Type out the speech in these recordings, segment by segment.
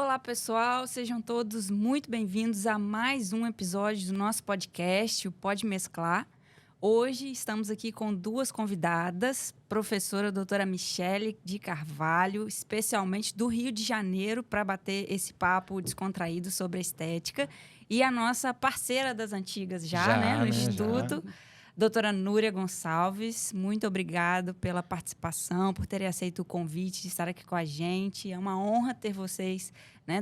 Olá, pessoal. Sejam todos muito bem-vindos a mais um episódio do nosso podcast, o Pode Mesclar. Hoje estamos aqui com duas convidadas, professora doutora Michele de Carvalho, especialmente do Rio de Janeiro, para bater esse papo descontraído sobre a estética, e a nossa parceira das antigas no Instituto, doutora Núria Gonçalves. Muito obrigado pela participação, por terem aceito o convite de estar aqui com a gente. É uma honra ter vocês,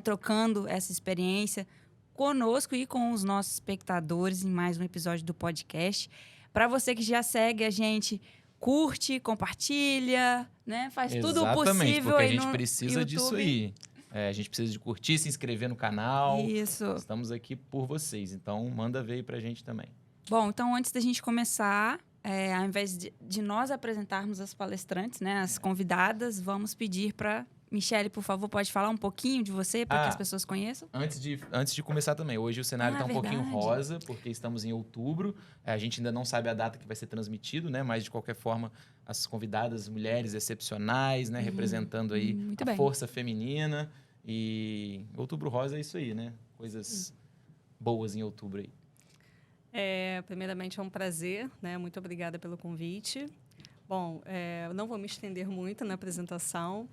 trocando essa experiência conosco e com os nossos espectadores em mais um episódio do podcast. Para você que já segue a gente, curte, compartilha, faz tudo o possível porque aí a gente no precisa YouTube. disso aí. A gente precisa de curtir, se inscrever no canal. Isso. Estamos aqui por vocês, então manda ver aí pra gente também. Bom, então antes da gente começar, ao invés de nós apresentarmos as palestrantes, as convidadas, vamos pedir para Michele, por favor, pode falar um pouquinho de você, para que as pessoas conheçam? Antes de começar também, hoje o cenário está um pouquinho rosa, porque estamos em outubro. A gente ainda não sabe a data que vai ser transmitido, mas de qualquer forma, as convidadas, mulheres excepcionais, representando aí a força feminina. E outubro rosa é isso aí, Coisas boas em outubro aí. Primeiramente, é um prazer, Muito obrigada pelo convite. Bom, eu não vou me estender muito na apresentação.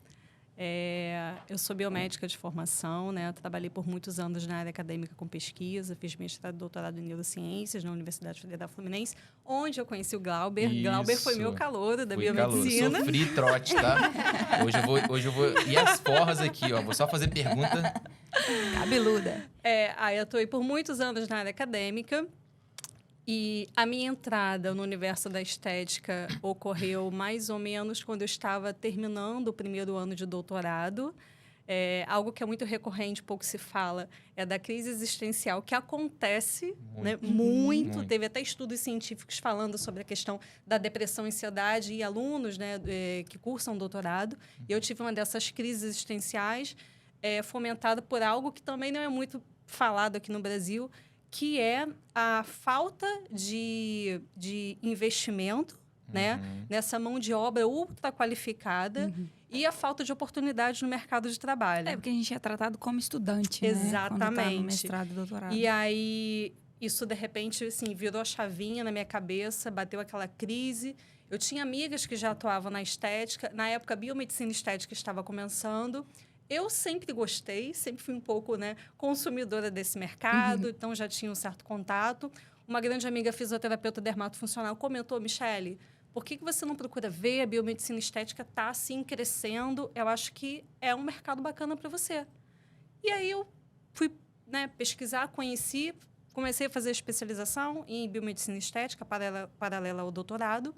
Eu sou biomédica de formação, Trabalhei por muitos anos na área acadêmica com pesquisa, fiz mestrado e doutorado em neurociências na Universidade Federal Fluminense, onde eu conheci o Glauber. Isso. Glauber foi meu calouro da biomedicina. Sofri trote, tá? Hoje eu vou... E as forras aqui, ó. Vou só fazer pergunta... Cabeluda. Eu atuei por muitos anos na área acadêmica. E a minha entrada no universo da estética ocorreu mais ou menos quando eu estava terminando o primeiro ano de doutorado. Algo que é muito recorrente, pouco se fala, é da crise existencial que acontece muito. Teve até estudos científicos falando sobre a questão da depressão e ansiedade e alunos que cursam doutorado. E eu tive uma dessas crises existenciais fomentada por algo que também não é muito falado aqui no Brasil, que é a falta de investimento nessa mão de obra ultra qualificada e a falta de oportunidade no mercado de trabalho. Porque a gente é tratado como estudante, Exatamente. Quando tá no mestrado e doutorado. E aí, isso, de repente, assim, virou a chavinha na minha cabeça, bateu aquela crise. Eu tinha amigas que já atuavam na estética. Na época, a biomedicina estética estava começando. Eu sempre gostei, sempre fui um pouco consumidora desse mercado, então já tinha um certo contato. Uma grande amiga fisioterapeuta dermatofuncional comentou: Michele, por que você não procura ver? A biomedicina estética está assim crescendo, eu acho que é um mercado bacana para você. E aí eu fui pesquisar, conheci, comecei a fazer especialização em biomedicina estética paralela ao doutorado.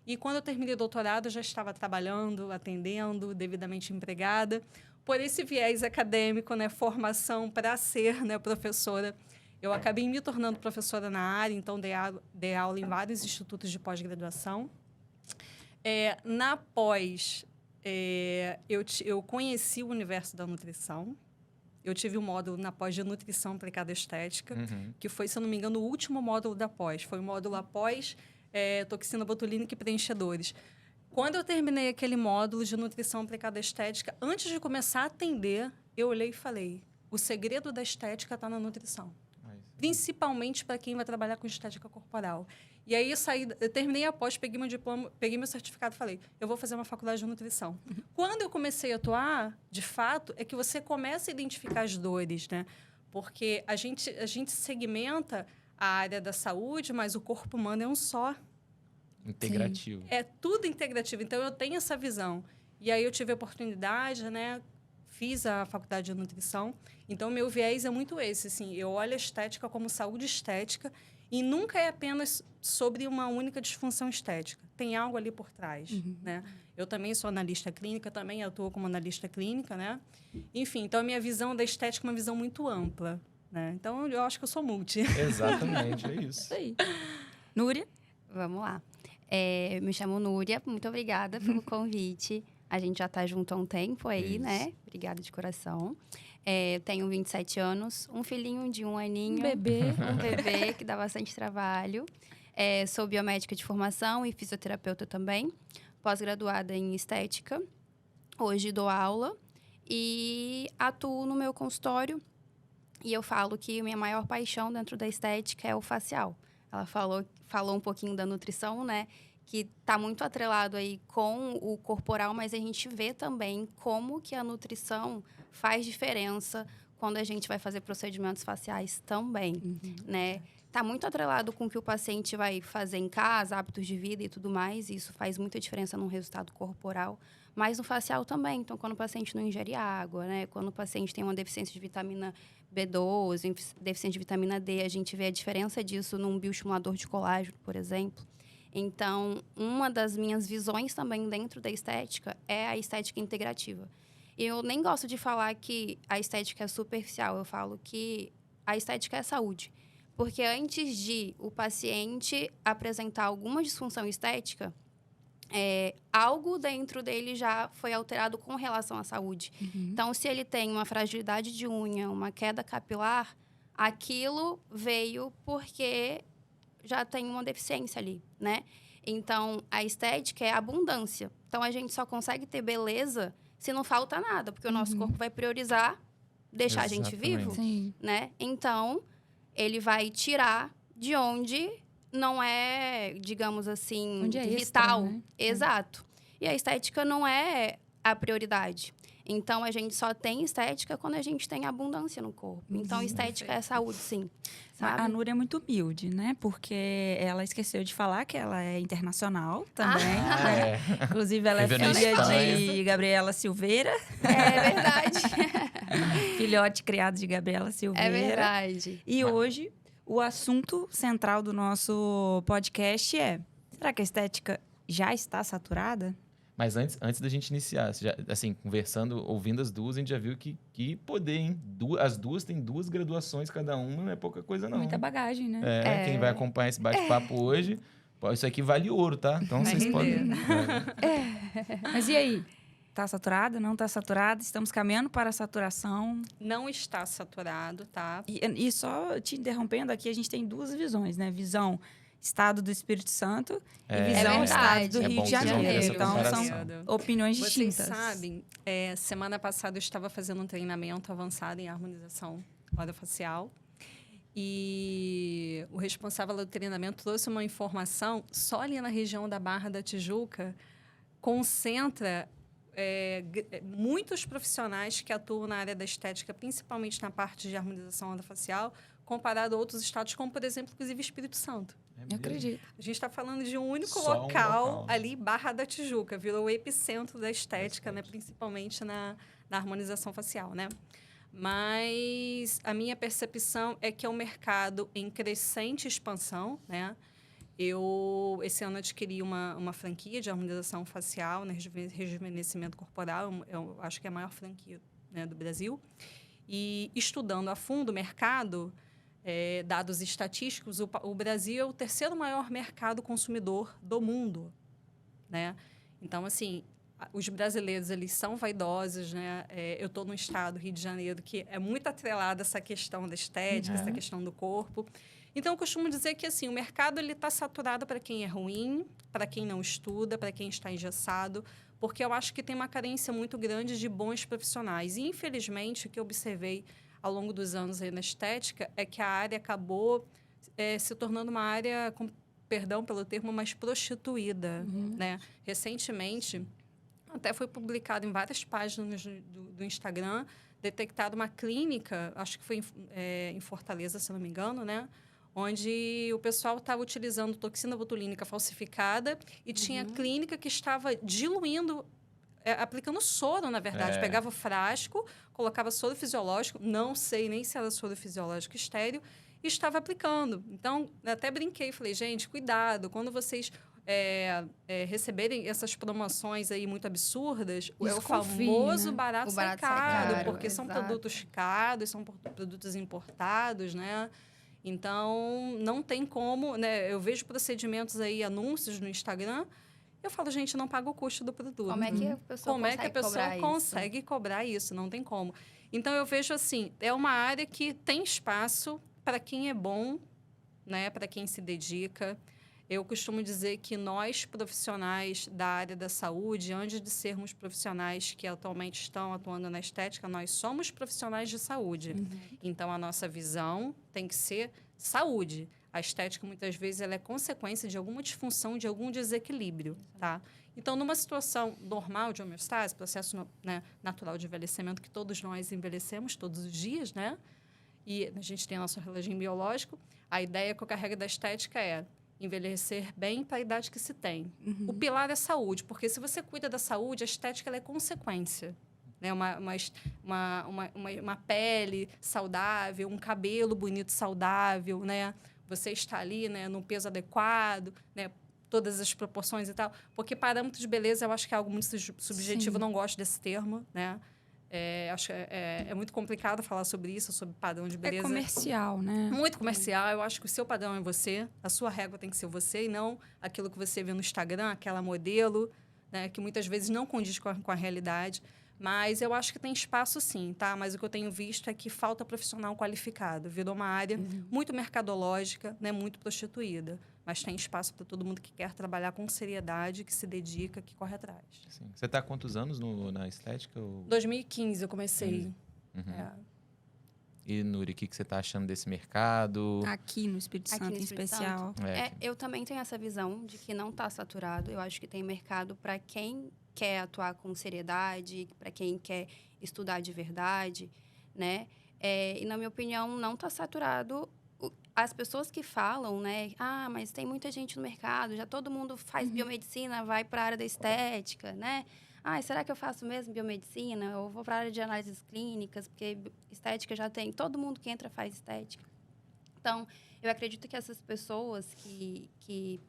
E quando eu terminei o doutorado, eu já estava trabalhando, atendendo, devidamente empregada. Por esse viés acadêmico, formação para ser professora, eu acabei me tornando professora na área, então dei aula em vários institutos de pós-graduação. Na pós, eu conheci o universo da nutrição. Eu tive um módulo na pós de nutrição aplicada à estética, que foi, se eu não me engano, o último módulo da pós. Foi o módulo após toxina botulínica e preenchedores. Quando eu terminei aquele módulo de nutrição aplicada à estética, antes de começar a atender, eu olhei e falei: o segredo da estética está na nutrição. Principalmente para quem vai trabalhar com estética corporal. E aí eu terminei a pós, peguei meu diploma, peguei meu certificado e falei: eu vou fazer uma faculdade de nutrição. Quando eu comecei a atuar, de fato, é que você começa a identificar as dores, Porque a gente segmenta a área da saúde, mas o corpo humano é um só. Integrativo. Sim. É tudo integrativo. Então, eu tenho essa visão. E aí, eu tive a oportunidade, Fiz a faculdade de nutrição. Então, meu viés é muito esse, assim. Eu olho a estética como saúde estética e nunca é apenas sobre uma única disfunção estética. Tem algo ali por trás, Eu também sou analista clínica, também atuo como analista clínica, Enfim, então, a minha visão da estética é uma visão muito ampla, Então, eu acho que eu sou multi. Exatamente, é isso. Aí. Núria? Vamos lá. Me chamo Núria, muito obrigada pelo convite. A gente já está junto há um tempo aí, Isso. Obrigada de coração. Tenho 27 anos, um filhinho de 1 aninho. Um bebê. Um bebê que dá bastante trabalho. Sou biomédica de formação e fisioterapeuta também. Pós-graduada em estética. Hoje dou aula e atuo no meu consultório. E eu falo que minha maior paixão dentro da estética é o facial. Ela falou um pouquinho da nutrição, né? Que está muito atrelado aí com o corporal, mas a gente vê também como que a nutrição faz diferença quando a gente vai fazer procedimentos faciais também, né? Está muito atrelado com o que o paciente vai fazer em casa, hábitos de vida e tudo mais, e isso faz muita diferença no resultado corporal, mas no facial também. Então, quando o paciente não ingere água, né? Quando o paciente tem uma deficiência de vitamina B12, deficiência de vitamina D, a gente vê a diferença disso num bioestimulador de colágeno, por exemplo. Então, uma das minhas visões também dentro da estética é a estética integrativa. Eu nem gosto de falar que a estética é superficial, eu falo que a estética é saúde. Porque antes de o paciente apresentar alguma disfunção estética, algo dentro dele já foi alterado com relação à saúde. Então, se ele tem uma fragilidade de unha, uma queda capilar, aquilo veio porque já tem uma deficiência ali, né? Então, a estética é abundância. Então, a gente só consegue ter beleza se não falta nada, porque o nosso corpo vai priorizar deixar a gente vivo, né? Então, ele vai tirar de onde não é, digamos assim, onde é vital. Extra, né? Exato. E a estética não é a prioridade. Então, a gente só tem estética quando a gente tem abundância no corpo. Então, estética é saúde, sim. Sabe? A Núria é muito humilde, né? Porque ela esqueceu de falar que ela é internacional também. Né? Inclusive, ela é filha de Gabriela Silveira. É verdade. Filhote criado de Gabriela Silveira. É verdade. E hoje, o assunto central do nosso podcast é: será que a estética já está saturada? Mas antes da gente iniciar, já, assim, conversando, ouvindo as duas, a gente já viu que poder, hein? As duas têm 2 graduações cada uma, não é pouca coisa, não. Muita bagagem, né? Quem vai acompanhar esse bate-papo hoje, isso aqui vale ouro, tá? Então vocês podem... Mas e aí? Tá saturada? Não tá saturada? Estamos caminhando para a saturação? Não está saturado, tá? E só te interrompendo aqui, a gente tem 2 visões, né? Visão Estado do Espírito Santo e visão Estado do Rio de Janeiro. Então, são opiniões distintas. Vocês sabem, semana passada eu estava fazendo um treinamento avançado em harmonização orofacial e o responsável do treinamento trouxe uma informação, só ali na região da Barra da Tijuca, concentra muitos profissionais que atuam na área da estética, principalmente na parte de harmonização orofacial, comparado a outros estados, como, por exemplo, inclusive Espírito Santo. Eu acredito. A gente está falando de um único Só local ali, Barra da Tijuca, virou o epicentro da estética, né? Principalmente na harmonização facial, né? Mas a minha percepção é que é um mercado em crescente expansão, né? Eu, esse ano, adquiri uma franquia de harmonização facial, né? Rejuvenescimento corporal, eu acho que é a maior franquia, né, do Brasil. E estudando a fundo o mercado, dados estatísticos, o Brasil é o 3º maior mercado consumidor do mundo, né? Então, assim, os brasileiros, eles são vaidosos, né? Eu estou no estado, Rio de Janeiro, que é muito atrelado a essa questão da estética, essa questão do corpo. Então, eu costumo dizer que, assim, o mercado está saturado para quem é ruim, para quem não estuda, para quem está engessado, porque eu acho que tem uma carência muito grande de bons profissionais. E, infelizmente, o que eu observei ao longo dos anos aí na estética é que a área acabou se tornando uma área, com perdão pelo termo, mais prostituída, né? Recentemente, até foi publicado em várias páginas do Instagram, detectado uma clínica, acho que foi em Fortaleza, se não me engano, né? Onde o pessoal estava utilizando toxina botulínica falsificada e tinha clínica que estava diluindo, aplicando soro, na verdade. Pegava o frasco, colocava soro fisiológico, não sei nem se era soro fisiológico estéril, e estava aplicando. Então, até brinquei, falei, gente, cuidado, quando vocês receberem essas promoções aí muito absurdas, é o famoso, né? barato sai caro, porque são produtos caros, são produtos importados, né? Então, não tem como, né? Eu vejo procedimentos aí, anúncios no Instagram, eu falo, gente, não paga o custo do produto. Como é que a pessoa consegue cobrar isso? Não tem como. Então, eu vejo assim, é uma área que tem espaço para quem é bom, né? Para quem se dedica. Eu costumo dizer que nós, profissionais da área da saúde, antes de sermos profissionais que atualmente estão atuando na estética, nós somos profissionais de saúde. Então, a nossa visão tem que ser saúde. A estética, muitas vezes, ela é consequência de alguma disfunção, de algum desequilíbrio, tá? Então, numa situação normal de homeostase, processo natural de envelhecimento, que todos nós envelhecemos todos os dias, né? E a gente tem nosso reloginho biológico, a ideia que eu carrego da estética é envelhecer bem para a idade que se tem. O pilar é saúde, porque se você cuida da saúde, a estética ela é consequência. Né? Uma pele saudável, um cabelo bonito saudável, né? Você está ali, né, no peso adequado, né? Todas as proporções e tal. Porque parâmetro de beleza eu acho que é algo muito subjetivo, eu não gosto desse termo, né? Acho que é muito complicado falar sobre isso, sobre padrão de beleza. É comercial, né? Muito comercial. Eu acho que o seu padrão é você, a sua régua tem que ser você e não aquilo que você vê no Instagram, aquela modelo, né, que muitas vezes não condiz com a realidade. Mas eu acho que tem espaço sim, tá? Mas o que eu tenho visto é que falta profissional qualificado. Virou uma área muito mercadológica, né, muito prostituída. Mas tem espaço para todo mundo que quer trabalhar com seriedade, que se dedica, que corre atrás. Sim. Você está há quantos anos na estética? 2015 eu comecei. E, Nuri, o que você está achando desse mercado? Aqui no Espírito Santo, em especial. Eu também tenho essa visão de que não está saturado. Eu acho que tem mercado para quem quer atuar com seriedade, para quem quer estudar de verdade, né? E, na minha opinião, não está saturado. As pessoas que falam, né? Ah, mas tem muita gente no mercado, já todo mundo faz biomedicina, vai para a área da estética, né? Ah, será que eu faço mesmo biomedicina? Eu vou para a área de análises clínicas, porque estética já tem. Todo mundo que entra faz estética. Então, eu acredito que essas pessoas que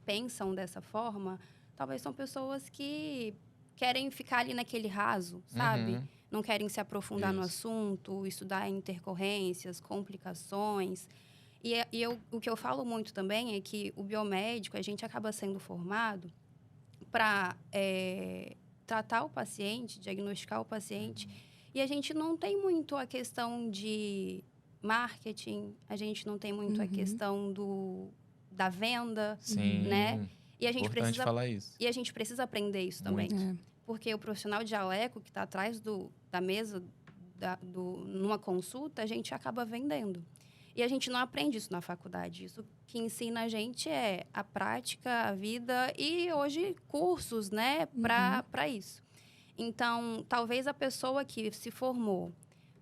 pensam dessa forma, talvez são pessoas que querem ficar ali naquele raso, sabe? Não querem se aprofundar no assunto, estudar intercorrências, complicações. O que eu falo muito também é que o biomédico, a gente acaba sendo formado para tratar o paciente, diagnosticar o paciente, e a gente não tem muito a questão de marketing, a gente não tem muito a questão da venda, né? E a gente precisa falar isso. E a gente precisa aprender isso também. Porque o profissional de jaleco que está atrás da mesa, numa consulta, a gente acaba vendendo. E a gente não aprende isso na faculdade. Isso que ensina a gente é a prática, a vida e, hoje, cursos, né, para isso. Então, talvez a pessoa que se formou,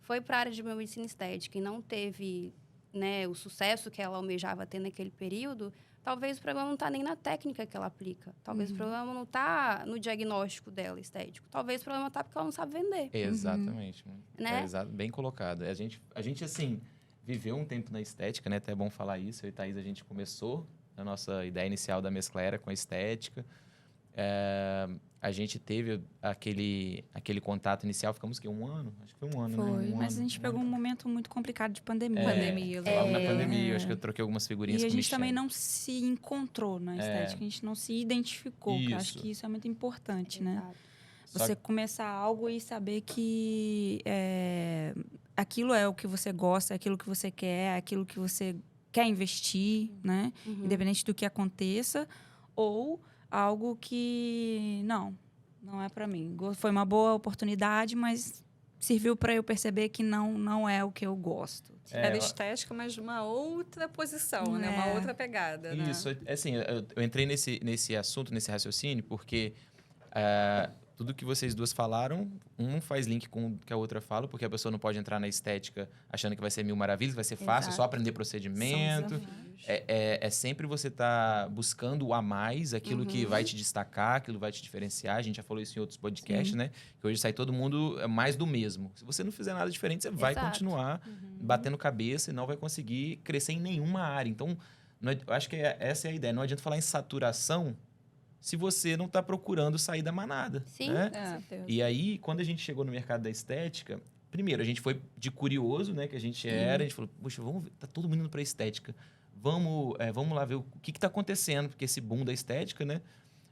foi para a área de biomedicina estética e não teve, né, o sucesso que ela almejava ter naquele período, talvez o problema não está nem na técnica que ela aplica. Talvez o problema não está no diagnóstico dela estético. Talvez o problema está porque ela não sabe vender. Exatamente. Né? Bem colocado. A gente, assim, viveu um tempo na estética, né? Até é bom falar isso. Eu e Thaís, a gente começou. A nossa ideia inicial da mescla era com a estética. A gente teve aquele contato inicial. Ficamos, o quê? Um ano? Acho que foi um ano, né? Mas a gente pegou um momento muito complicado de pandemia. Logo na pandemia. Acho que eu troquei algumas figurinhas com E a o gente também não se encontrou na estética. A gente não se identificou. Que eu acho que isso é muito importante, né? Você começar algo e saber que aquilo é o que você gosta, é aquilo que você quer, é aquilo que você quer investir, né? Independente do que aconteça. Ou algo que não é para mim. Foi uma boa oportunidade, mas serviu para eu perceber que não é o que eu gosto. Era estética, mas de uma outra posição, né? Uma outra pegada, né? Isso, assim, eu entrei nesse assunto, nesse raciocínio, porque tudo que vocês duas falaram, um faz link com o que a outra fala, porque a pessoa não pode entrar na estética achando que vai ser mil maravilhas, vai ser fácil, só aprender procedimento. É sempre você estar buscando o a mais, aquilo que vai te destacar, aquilo que vai te diferenciar. A gente já falou isso em outros podcasts, né? Que hoje sai todo mundo mais do mesmo. Se você não fizer nada diferente, você vai continuar batendo cabeça e não vai conseguir crescer em nenhuma área. Então, eu acho que essa é a ideia. Não adianta falar em saturação se você não está procurando sair da manada. Sim, né? certeza. E aí, quando a gente chegou no mercado da estética, primeiro, a gente foi de curioso, né? Que a gente era. A gente falou, poxa, vamos ver, tá todo mundo indo para estética. Vamos lá ver o que está acontecendo, porque esse boom da estética, né?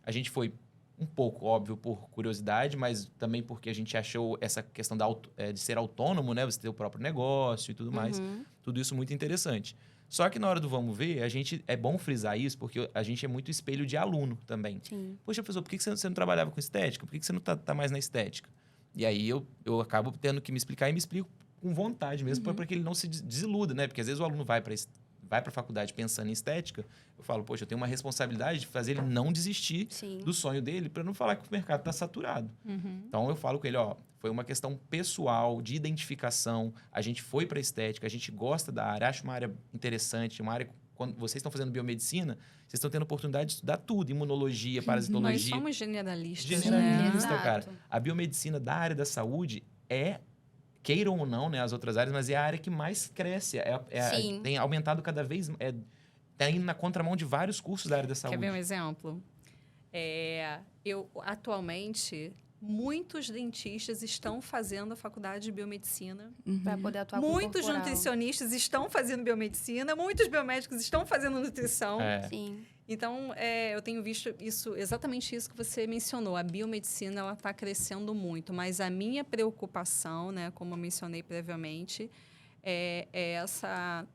A gente foi um pouco, óbvio, por curiosidade, mas também porque a gente achou essa questão de ser autônomo, né? Você ter o próprio negócio e tudo mais. Tudo isso muito interessante. Só que na hora do vamos ver, é bom frisar isso, porque a gente é muito espelho de aluno também. Sim. Poxa, professor, por que você não trabalhava com estética? Por que você não tá mais na estética? E aí eu acabo tendo que me explicar e me explico com vontade mesmo, para que ele não se desiluda, né? Porque às vezes o aluno vai para a faculdade pensando em estética, eu falo, poxa, eu tenho uma responsabilidade de fazer ele não desistir do sonho dele, para não falar que o mercado está saturado. Então eu falo com ele, foi uma questão pessoal, de identificação, a gente foi para a estética, a gente gosta da área, acha uma área interessante, uma área, quando vocês estão fazendo biomedicina, vocês estão tendo a oportunidade de estudar tudo, imunologia, parasitologia. Nós somos generalistas, Generalista, né? cara. A biomedicina da área da saúde queiram ou não, né, as outras áreas, mas é a área que mais cresce. Tem aumentado cada vez, tá indo na contramão de vários cursos da área da saúde. Quer ver um exemplo? Atualmente, muitos dentistas estão fazendo a faculdade de biomedicina. Para poder atuar Muitos nutricionistas estão fazendo biomedicina. Muitos biomédicos estão fazendo nutrição. Sim. Então, eu tenho visto exatamente isso que você mencionou. A biomedicina, ela está crescendo muito. Mas a minha preocupação, né, como eu mencionei previamente, é essa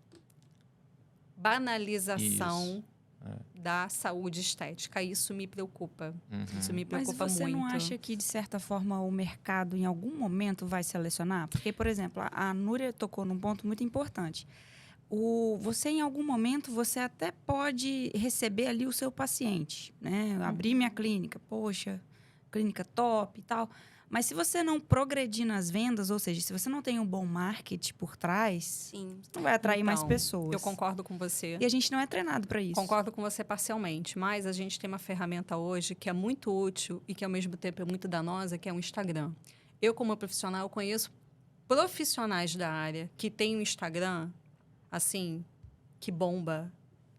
banalização da saúde estética. Isso me preocupa. Isso me preocupa muito. Mas você não acha que, de certa forma, o mercado, em algum momento, vai selecionar? Porque, por exemplo, a Núria tocou num ponto muito importante. Você, em algum momento, você até pode receber ali o seu paciente, né? Abrir minha clínica, poxa, clínica top e tal. Mas se você não progredir nas vendas, ou seja, se você não tem um bom marketing por trás, você não vai atrair mais pessoas. Eu concordo com você. E a gente não é treinado para isso. Concordo com você parcialmente, mas a gente tem uma ferramenta hoje que é muito útil e que, ao mesmo tempo, é muito danosa, que é o Instagram. Eu, como profissional, conheço profissionais da área que têm um Instagram, assim, que bomba,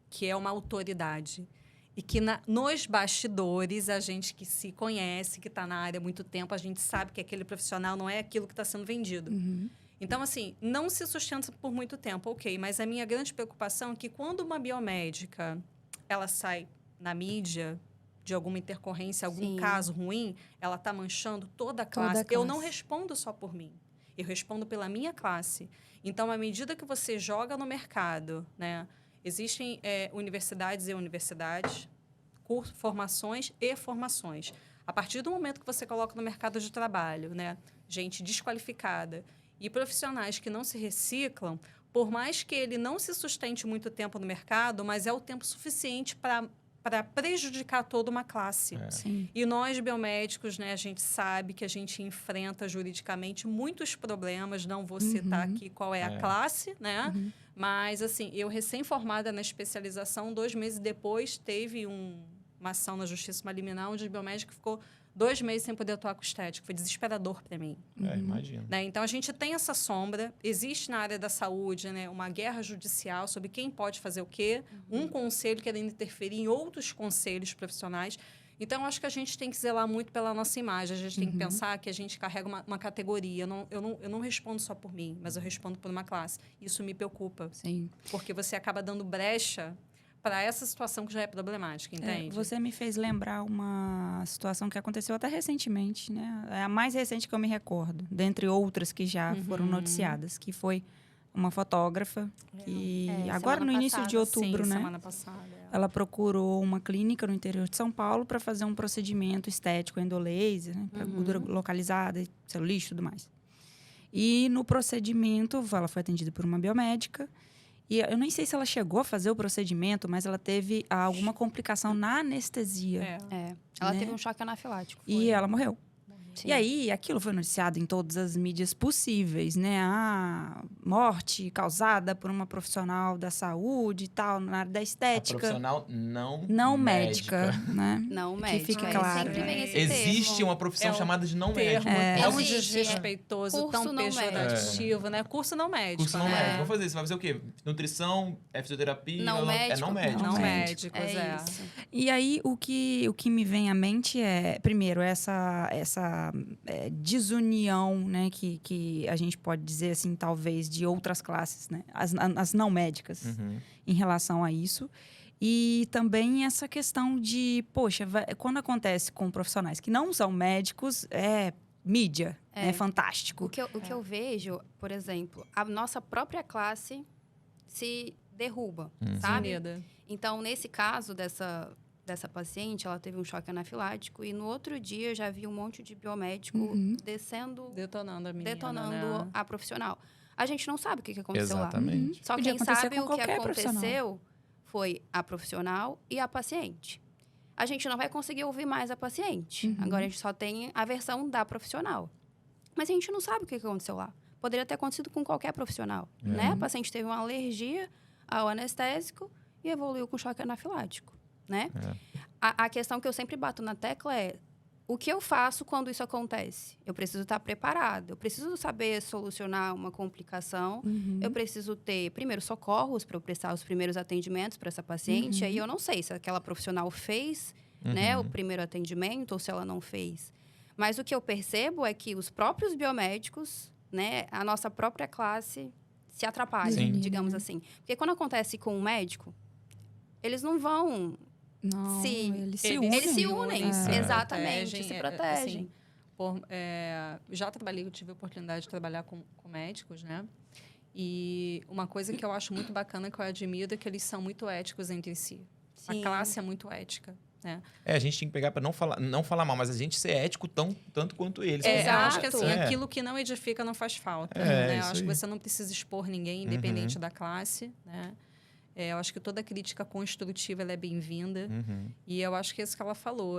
que é uma autoridade. E que nos bastidores, a gente que se conhece, que está na área há muito tempo, a gente sabe que aquele profissional não é aquilo que está sendo vendido. Então, assim, não se sustenta por muito tempo, ok. Mas a minha grande preocupação é que quando uma biomédica, ela sai na mídia de alguma intercorrência, algum caso ruim, ela está manchando toda a classe. Eu não respondo só por mim. Eu respondo pela minha classe. Então, à medida que você joga no mercado, né? Existem universidades e universidades, formações e formações. A partir do momento que você coloca no mercado de trabalho, né, gente desqualificada e profissionais que não se reciclam, por mais que ele não se sustente muito tempo no mercado, mas é o tempo suficiente para prejudicar toda uma classe. E nós, biomédicos, né, a gente sabe que a gente enfrenta juridicamente muitos problemas. Não vou citar aqui qual é a classe, né? Mas, assim, eu recém-formada na especialização, 2 meses depois, teve uma ação na Justiça, uma liminar, onde o biomédico ficou 2 meses sem poder atuar com estética. Foi desesperador para mim. Imagino. Né? Então, a gente tem essa sombra. Existe na área da saúde, né, uma guerra judicial sobre quem pode fazer o quê. Um conselho querendo interferir em outros conselhos profissionais. Então, acho que a gente tem que zelar muito pela nossa imagem. A gente tem que pensar que a gente carrega uma categoria. Eu não respondo só por mim, mas eu respondo por uma classe. Isso me preocupa. Sim. Porque você acaba dando brecha para essa situação que já é problemática, entende? Você me fez lembrar uma situação que aconteceu até recentemente, né? É a mais recente que eu me recordo, dentre outras que já foram noticiadas, que foi uma fotógrafa que agora no início de outubro, né? Semana passada. Ela procurou uma clínica no interior de São Paulo para fazer um procedimento estético endolaser, né? Para gordura localizada, celulite e tudo mais. E no procedimento, ela foi atendida por uma biomédica. E eu nem sei se ela chegou a fazer o procedimento, mas ela teve alguma complicação na anestesia. Ela teve um choque anafilático. E ela morreu. Sim. E aí, aquilo foi noticiado em todas as mídias possíveis, né? A morte causada por uma profissional da saúde e tal, na área da estética. A profissional não médica, né? Não médica. Que fique claro. Sempre vem esse Existe termo. uma profissão chamada de não Termo médico. tão Existe. desrespeitoso, Curso tão não pejorativo, né? Curso não médico. Curso não né? médico. Vamos fazer isso. Vai fazer o quê? Nutrição, fisioterapia? Não médico. É não médico. Não Não médicos, É isso. E aí, o que me vem à mente é, primeiro, essa desunião, né? Que a gente pode dizer, assim, talvez, de outras classes, né? As não médicas, em relação a isso. E também essa questão de, poxa, quando acontece com profissionais que não são médicos, mídia, é fantástico. O que eu vejo, por exemplo, a nossa própria classe se derruba, sabe? Desunida. Então, nesse caso dessa paciente, ela teve um choque anafilático e no outro dia já vi um monte de biomédico descendo, Detonando a menina, detonando né? a profissional. A gente não sabe o que aconteceu Exatamente. lá. Só Podia quem acontecer sabe com o que qualquer profissional. aconteceu foi a profissional e a paciente. A gente não vai conseguir ouvir mais a paciente. Agora a gente só tem a versão da profissional. Mas a gente não sabe o que aconteceu lá. Poderia ter acontecido com qualquer profissional, né? A paciente teve uma alergia ao anestésico e evoluiu com choque anafilático, né? A questão que eu sempre bato na tecla é: o que eu faço quando isso acontece? Eu preciso estar preparado, eu preciso saber solucionar uma complicação, eu preciso ter, primeiro, socorros para eu prestar os primeiros atendimentos para essa paciente. Aí eu não sei se aquela profissional fez, né, o primeiro atendimento ou se ela não fez. Mas o que eu percebo é que os próprios biomédicos, né, a nossa própria classe se atrapalha, Sim. digamos assim. Porque quando acontece com um médico, eles não vão... Não, eles se Eles unem. Eles se unem, exatamente, se protegem. Já trabalhei, eu tive a oportunidade de trabalhar com médicos, né? E uma coisa que eu acho muito bacana, que eu admiro, é que eles são muito éticos entre si. Sim. A classe é muito ética, né? A gente tem que pegar para não falar mal, mas a gente ser ético tanto quanto eles. Eu acho que Exato. assim, aquilo que não edifica não faz falta. É, Né? Eu isso acho que aí. você não precisa expor ninguém, independente da classe, né? Eu acho que toda crítica construtiva ela é bem-vinda. E eu acho que é isso que ela falou.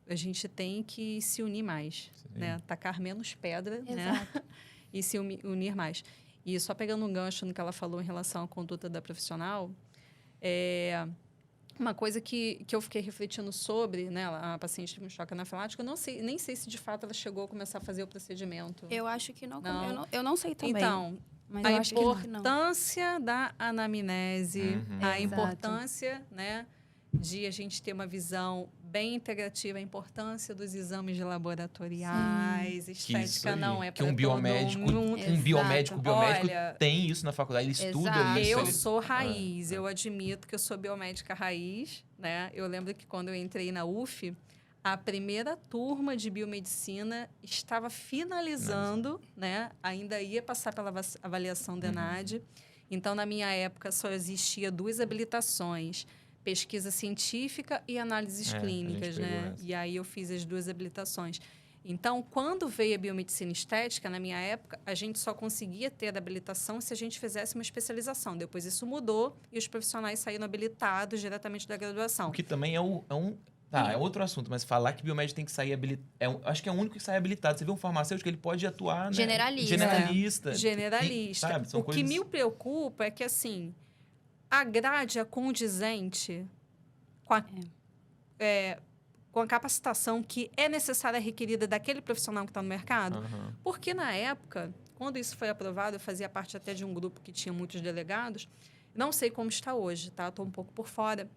A gente tem que se unir mais, né? Tacar menos pedra, né? E se unir mais. E só pegando um gancho no que ela falou em relação à conduta da profissional, uma coisa que eu fiquei refletindo sobre, né? A paciente teve um choque anafilático, eu nem sei se de fato ela chegou a começar a fazer o procedimento. Eu acho que não. Não. Eu não sei também. Então, mas a eu acho que não. importância da anamnese, a Exato. importância, né, de a gente ter uma visão bem integrativa, a importância dos exames laboratoriais, estética não é que para um biomédico, todo mundo. um biomédico Olha, tem isso na faculdade, ele estuda exato. isso. eu sou raiz, eu admito que eu sou biomédica raiz, né? Eu lembro que quando eu entrei na UF, a primeira turma de biomedicina estava finalizando, né? Ainda ia passar pela avaliação da ENAD. Então, na minha época, só existia 2 habilitações: pesquisa científica e análises clínicas, né? E aí eu fiz as 2 habilitações. Então, quando veio a biomedicina estética, na minha época, a gente só conseguia ter a habilitação se a gente fizesse uma especialização. Depois isso mudou e os profissionais saíram habilitados diretamente da graduação. O que também é outro assunto, mas falar que biomédico tem que sair habilitado. Acho que é o único que sai habilitado. Você vê um farmacêutico, ele pode atuar, né? Generalista. Generalista. Sabe? São que me preocupa é que, assim, a grade é condizente com a capacitação que é necessária, requerida daquele profissional que está no mercado. Porque, na época, quando isso foi aprovado, eu fazia parte até de um grupo que tinha muitos delegados. Não sei como está hoje, tá? Estou um pouco por fora.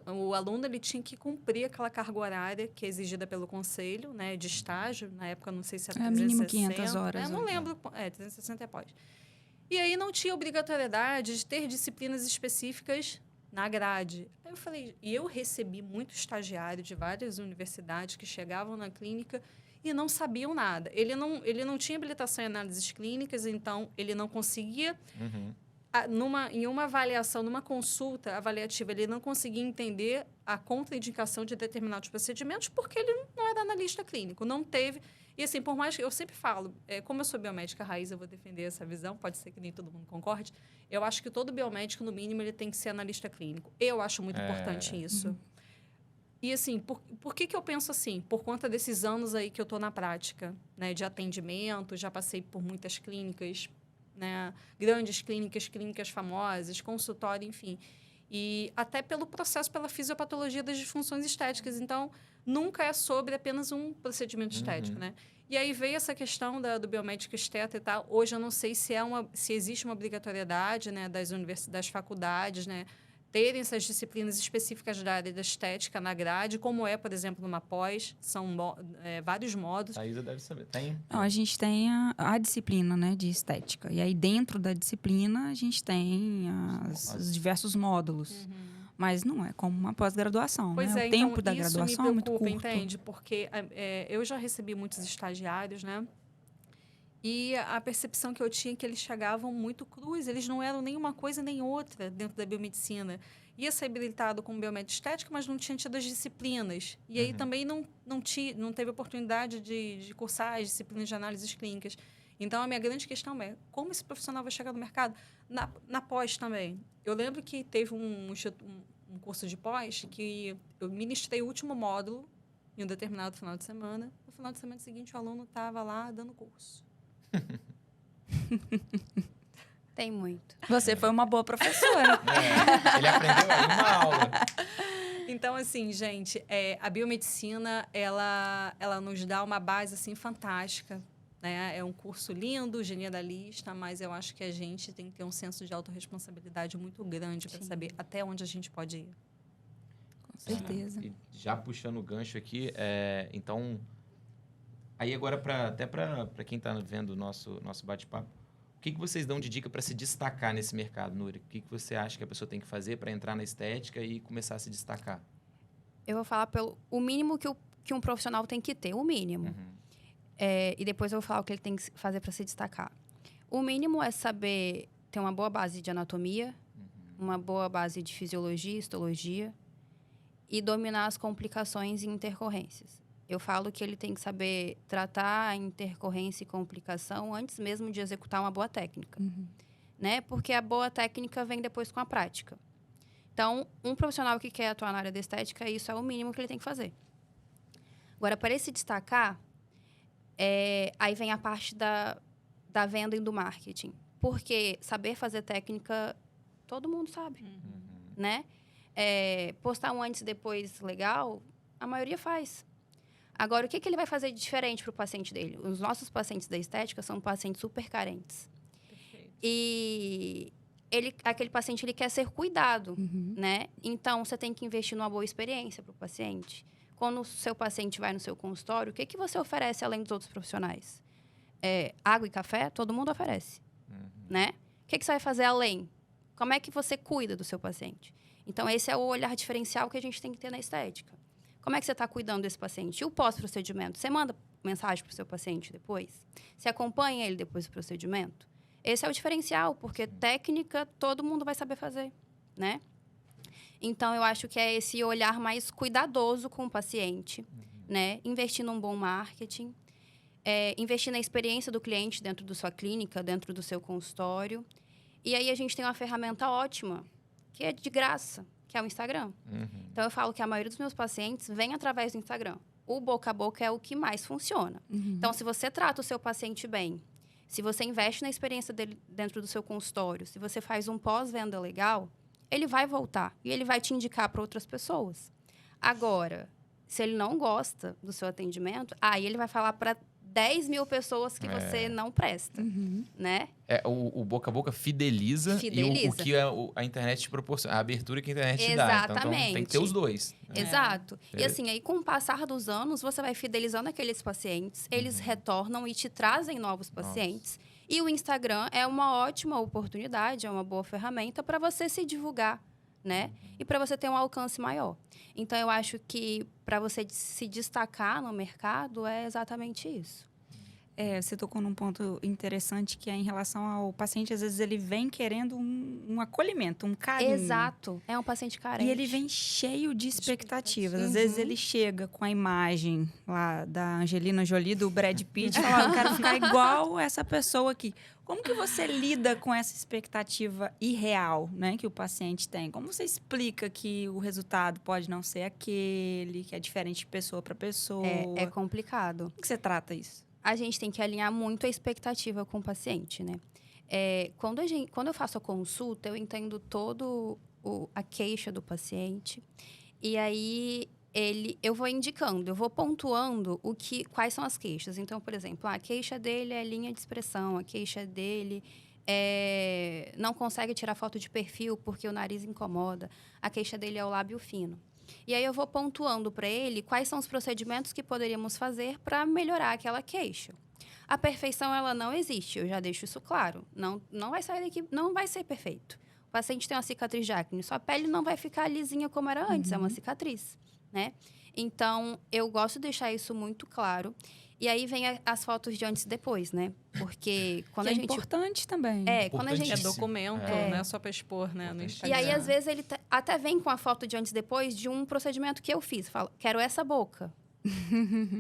O aluno ele tinha que cumprir aquela carga horária que é exigida pelo conselho, né, de estágio. Na época, não sei se era 360. Mínimo 500 horas. Não lembro. 360 é pós. E aí não tinha obrigatoriedade de ter disciplinas específicas na grade. Aí eu falei, e eu recebi muito estagiário de várias universidades que chegavam na clínica e não sabiam nada. Ele não tinha habilitação em análises clínicas, então ele não conseguia... Em uma avaliação, numa consulta avaliativa, ele não conseguia entender a contraindicação de determinados procedimentos porque ele não era analista clínico, não teve... E assim, por mais que eu sempre falo, como eu sou biomédica raiz, eu vou defender essa visão, pode ser que nem todo mundo concorde, eu acho que todo biomédico, no mínimo, ele tem que ser analista clínico. Eu acho muito importante isso. E assim, por que eu penso assim? Por conta desses anos aí que eu estou na prática, né, de atendimento, já passei por muitas clínicas, né, grandes clínicas famosas, consultório, enfim. E até pelo processo, pela fisiopatologia das disfunções estéticas. Então, nunca é sobre apenas um procedimento estético, né? E aí veio essa questão do biomédico esteta e tal. Hoje eu não sei se existe uma obrigatoriedade, né, das faculdades, né, terem essas disciplinas específicas da área da estética na grade, como é, por exemplo, numa pós, são vários modos. A Isa deve saber. Tem? Não, a gente tem a disciplina, né, de estética. E aí, dentro da disciplina, a gente tem os diversos módulos. Mas não é como uma pós-graduação, Pois né? é, O tempo então, da isso graduação me preocupa, é muito curto. entende? Porque eu já recebi muitos estagiários, né? E a percepção que eu tinha é que eles chegavam muito crus, eles não eram nem uma coisa nem outra dentro da biomedicina. Ia ser habilitado com biomédica estética, mas não tinha tido as disciplinas. E aí também não teve oportunidade de cursar as disciplinas de análises clínicas. Então, a minha grande questão é como esse profissional vai chegar no mercado? Na pós também. Eu lembro que teve um curso de pós que eu ministrei o último módulo em um determinado final de semana. No final de semana seguinte, o aluno estava lá dando curso. Tem muito. Você foi uma boa professora. Ele aprendeu aí uma aula. Então, assim, gente, a biomedicina, ela nos dá uma base, assim, fantástica, né? É um curso lindo, generalista, mas eu acho que a gente tem que ter um senso de autorresponsabilidade muito grande para saber até onde a gente pode ir. Com certeza. E já puxando o gancho aqui, então... Aí agora, até para quem está vendo o nosso bate-papo, o que vocês dão de dica para se destacar nesse mercado, Núria? O que você acha que a pessoa tem que fazer para entrar na estética e começar a se destacar? Eu vou falar o mínimo que um profissional tem que ter, o mínimo. E depois eu vou falar o que ele tem que fazer para se destacar. O mínimo é saber ter uma boa base de anatomia, uma boa base de fisiologia, histologia e dominar as complicações e intercorrências. Eu falo que ele tem que saber tratar a intercorrência e complicação antes mesmo de executar uma boa técnica, né? Porque a boa técnica vem depois com a prática. Então, um profissional que quer atuar na área da estética, isso é o mínimo que ele tem que fazer. Agora, para ele se destacar, aí vem a parte da venda e do marketing. Porque saber fazer técnica, todo mundo sabe, né? Postar um antes e depois legal, a maioria faz. Agora, o que ele vai fazer de diferente para o paciente dele? Os nossos pacientes da estética são pacientes super carentes. Perfeito. E aquele paciente ele quer ser cuidado, né? Então, você tem que investir numa boa experiência para o paciente. Quando o seu paciente vai no seu consultório, o que você oferece além dos outros profissionais? Água e café, todo mundo oferece, né? O que você vai fazer além? Como é que você cuida do seu paciente? Então, esse é o olhar diferencial que a gente tem que ter na estética. Como é que você está cuidando desse paciente? E o pós-procedimento? Você manda mensagem para o seu paciente depois? Você acompanha ele depois do procedimento? Esse é o diferencial, porque técnica todo mundo vai saber fazer, né? Então, eu acho que é esse olhar mais cuidadoso com o paciente, né? Investir num bom marketing, investir na experiência do cliente dentro da sua clínica, dentro do seu consultório. E aí, a gente tem uma ferramenta ótima, que é de graça, que é o Instagram. Então, eu falo que a maioria dos meus pacientes vem através do Instagram. O boca a boca é o que mais funciona. Então, se você trata o seu paciente bem, se você investe na experiência dele dentro do seu consultório, se você faz um pós-venda legal, ele vai voltar e ele vai te indicar para outras pessoas. Agora, se ele não gosta do seu atendimento, aí ele vai falar para 10 mil pessoas que você não presta, né? O boca a boca fideliza. E o que a internet te proporciona, a abertura que a internet te dá. Então, tem que ter os dois. Exato. E assim, aí com o passar dos anos, você vai fidelizando aqueles pacientes, eles retornam e te trazem novos pacientes. E o Instagram é uma ótima oportunidade, é uma boa ferramenta para você se divulgar, né? E para você ter um alcance maior. Então, eu acho que para você se destacar no mercado é exatamente isso. Você tocou num ponto interessante que é em relação ao paciente. Às vezes, ele vem querendo um acolhimento, um carinho. Exato. É um paciente carente. E ele vem cheio de expectativas. Às vezes, ele chega com a imagem lá da Angelina Jolie, do Brad Pitt, e fala, eu quero ficar igual essa pessoa aqui. Como que você lida com essa expectativa irreal, né, que o paciente tem? Como você explica que o resultado pode não ser aquele, que é diferente de pessoa para pessoa? É complicado. Como que você trata isso? A gente tem que alinhar muito a expectativa com o paciente, né? Quando eu faço a consulta, eu entendo todo a queixa do paciente. E aí, eu vou indicando, eu vou pontuando quais são as queixas. Então, por exemplo, a queixa dele é linha de expressão, a queixa dele não consegue tirar foto de perfil porque o nariz incomoda, a queixa dele é o lábio fino. E aí eu vou pontuando para ele quais são os procedimentos que poderíamos fazer para melhorar aquela queixa. A perfeição, ela não existe, eu já deixo isso claro. Não vai sair daqui, não vai ser perfeito. O paciente tem uma cicatriz de acne, sua pele não vai ficar lisinha como era antes, é uma cicatriz, né? Então, eu gosto de deixar isso muito claro. E aí vem as fotos de antes e depois, né? Porque quando que a gente... é importante também. Quando a gente... É documento, não é só para expor, né, no Instagram. E aí, às vezes, ele até vem com a foto de antes e depois de um procedimento que eu fiz. Fala, quero essa boca.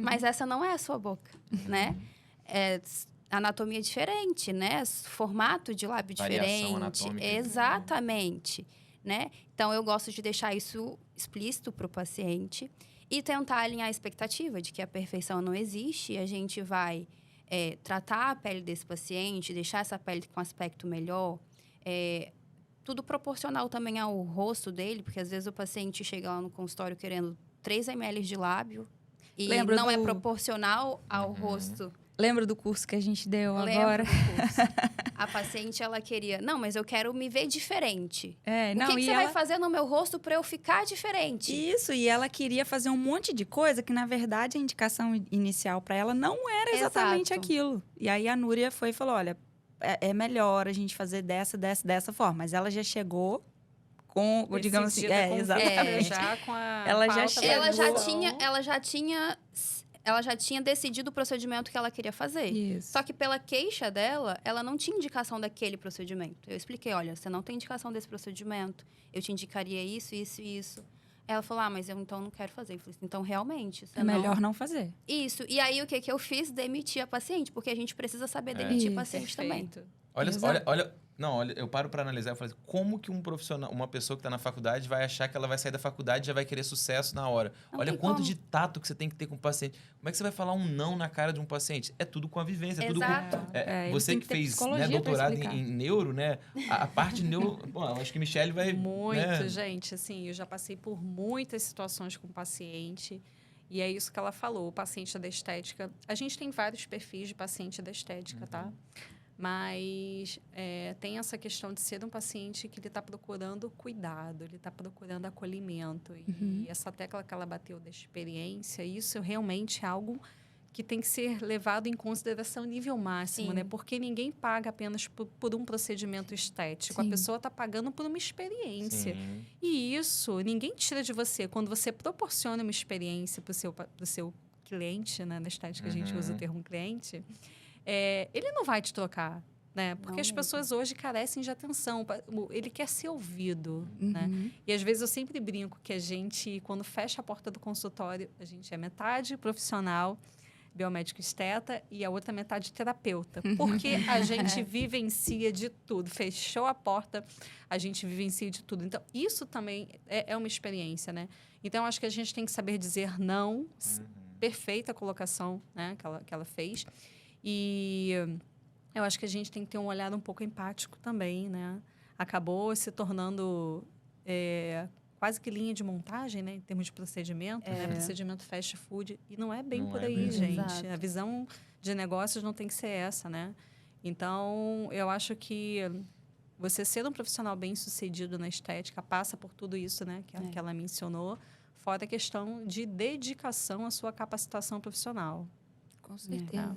Mas essa não é a sua boca, né? Anatomia diferente, né? Formato de lábio Variação diferente. anatômica. Exatamente, né? Então, eu gosto de deixar isso explícito para o paciente e tentar alinhar a expectativa de que a perfeição não existe e a gente vai tratar a pele desse paciente, deixar essa pele com aspecto melhor, tudo proporcional também ao rosto dele, porque às vezes o paciente chega lá no consultório querendo 3 ml de lábio e não é proporcional ao rosto. Lembra do curso que a gente deu agora? Lembro do curso. A paciente, ela queria... Não, mas eu quero me ver diferente. O que você vai fazer no meu rosto para eu ficar diferente? Isso, e ela queria fazer um monte de coisa que, na verdade, a indicação inicial para ela não era exatamente aquilo. E aí a Núria foi e falou, olha, é melhor a gente fazer dessa forma. Mas ela já chegou com, digamos assim... exatamente. Já com a ela já tinha decidido o procedimento que ela queria fazer. Isso. Só que pela queixa dela, ela não tinha indicação daquele procedimento. Eu expliquei, olha, você não tem indicação desse procedimento. Eu te indicaria isso, isso e isso. Ela falou, mas eu então não quero fazer. Eu falei, então realmente... É melhor não fazer. Isso. E aí, o que eu fiz? Demitir a paciente. Porque a gente precisa saber demitir paciente também. Olha, eu paro para analisar e falo assim, como que um profissional, uma pessoa que está na faculdade vai achar que ela vai sair da faculdade e já vai querer sucesso na hora? Olha quanto de tato que você tem que ter com o paciente. Como é que você vai falar um não na cara de um paciente? É tudo com a vivência. Exato. Você que fez doutorado em neuro, né? A parte neuro... Bom, acho que Michele vai... Muito, gente. Assim, eu já passei por muitas situações com o paciente. E é isso que ela falou, o paciente da estética. A gente tem vários perfis de paciente da estética, tá? Mas tem essa questão de ser um paciente que ele está procurando cuidado, ele está procurando acolhimento. E essa tecla que ela bateu da experiência, isso realmente é algo que tem que ser levado em consideração nível máximo, né? Porque ninguém paga apenas por um procedimento estético. Sim. A pessoa está pagando por uma experiência. Sim. E isso ninguém tira de você. Quando você proporciona uma experiência para o seu cliente, né? Na estética a gente usa o termo cliente... ele não vai te trocar, né? Porque as pessoas hoje carecem de atenção. Ele quer ser ouvido, né? E às vezes eu sempre brinco que a gente, quando fecha a porta do consultório, a gente é metade profissional, biomédico esteta, e a outra metade terapeuta. Porque a gente vivencia de tudo. Fechou a porta, a gente vivencia de tudo. Então, isso também é uma experiência, né? Então, acho que a gente tem que saber dizer não. Perfeita a colocação, né, que ela fez. E eu acho que a gente tem que ter um olhar um pouco empático também, né? Acabou se tornando quase que linha de montagem, né? Em termos de procedimento, né? Procedimento fast food. E não é bem por aí, gente. Exato. A visão de negócios não tem que ser essa, né? Então, eu acho que você ser um profissional bem-sucedido na estética passa por tudo isso, né? Que ela mencionou. Fora a questão de dedicação à sua capacitação profissional. Com certeza.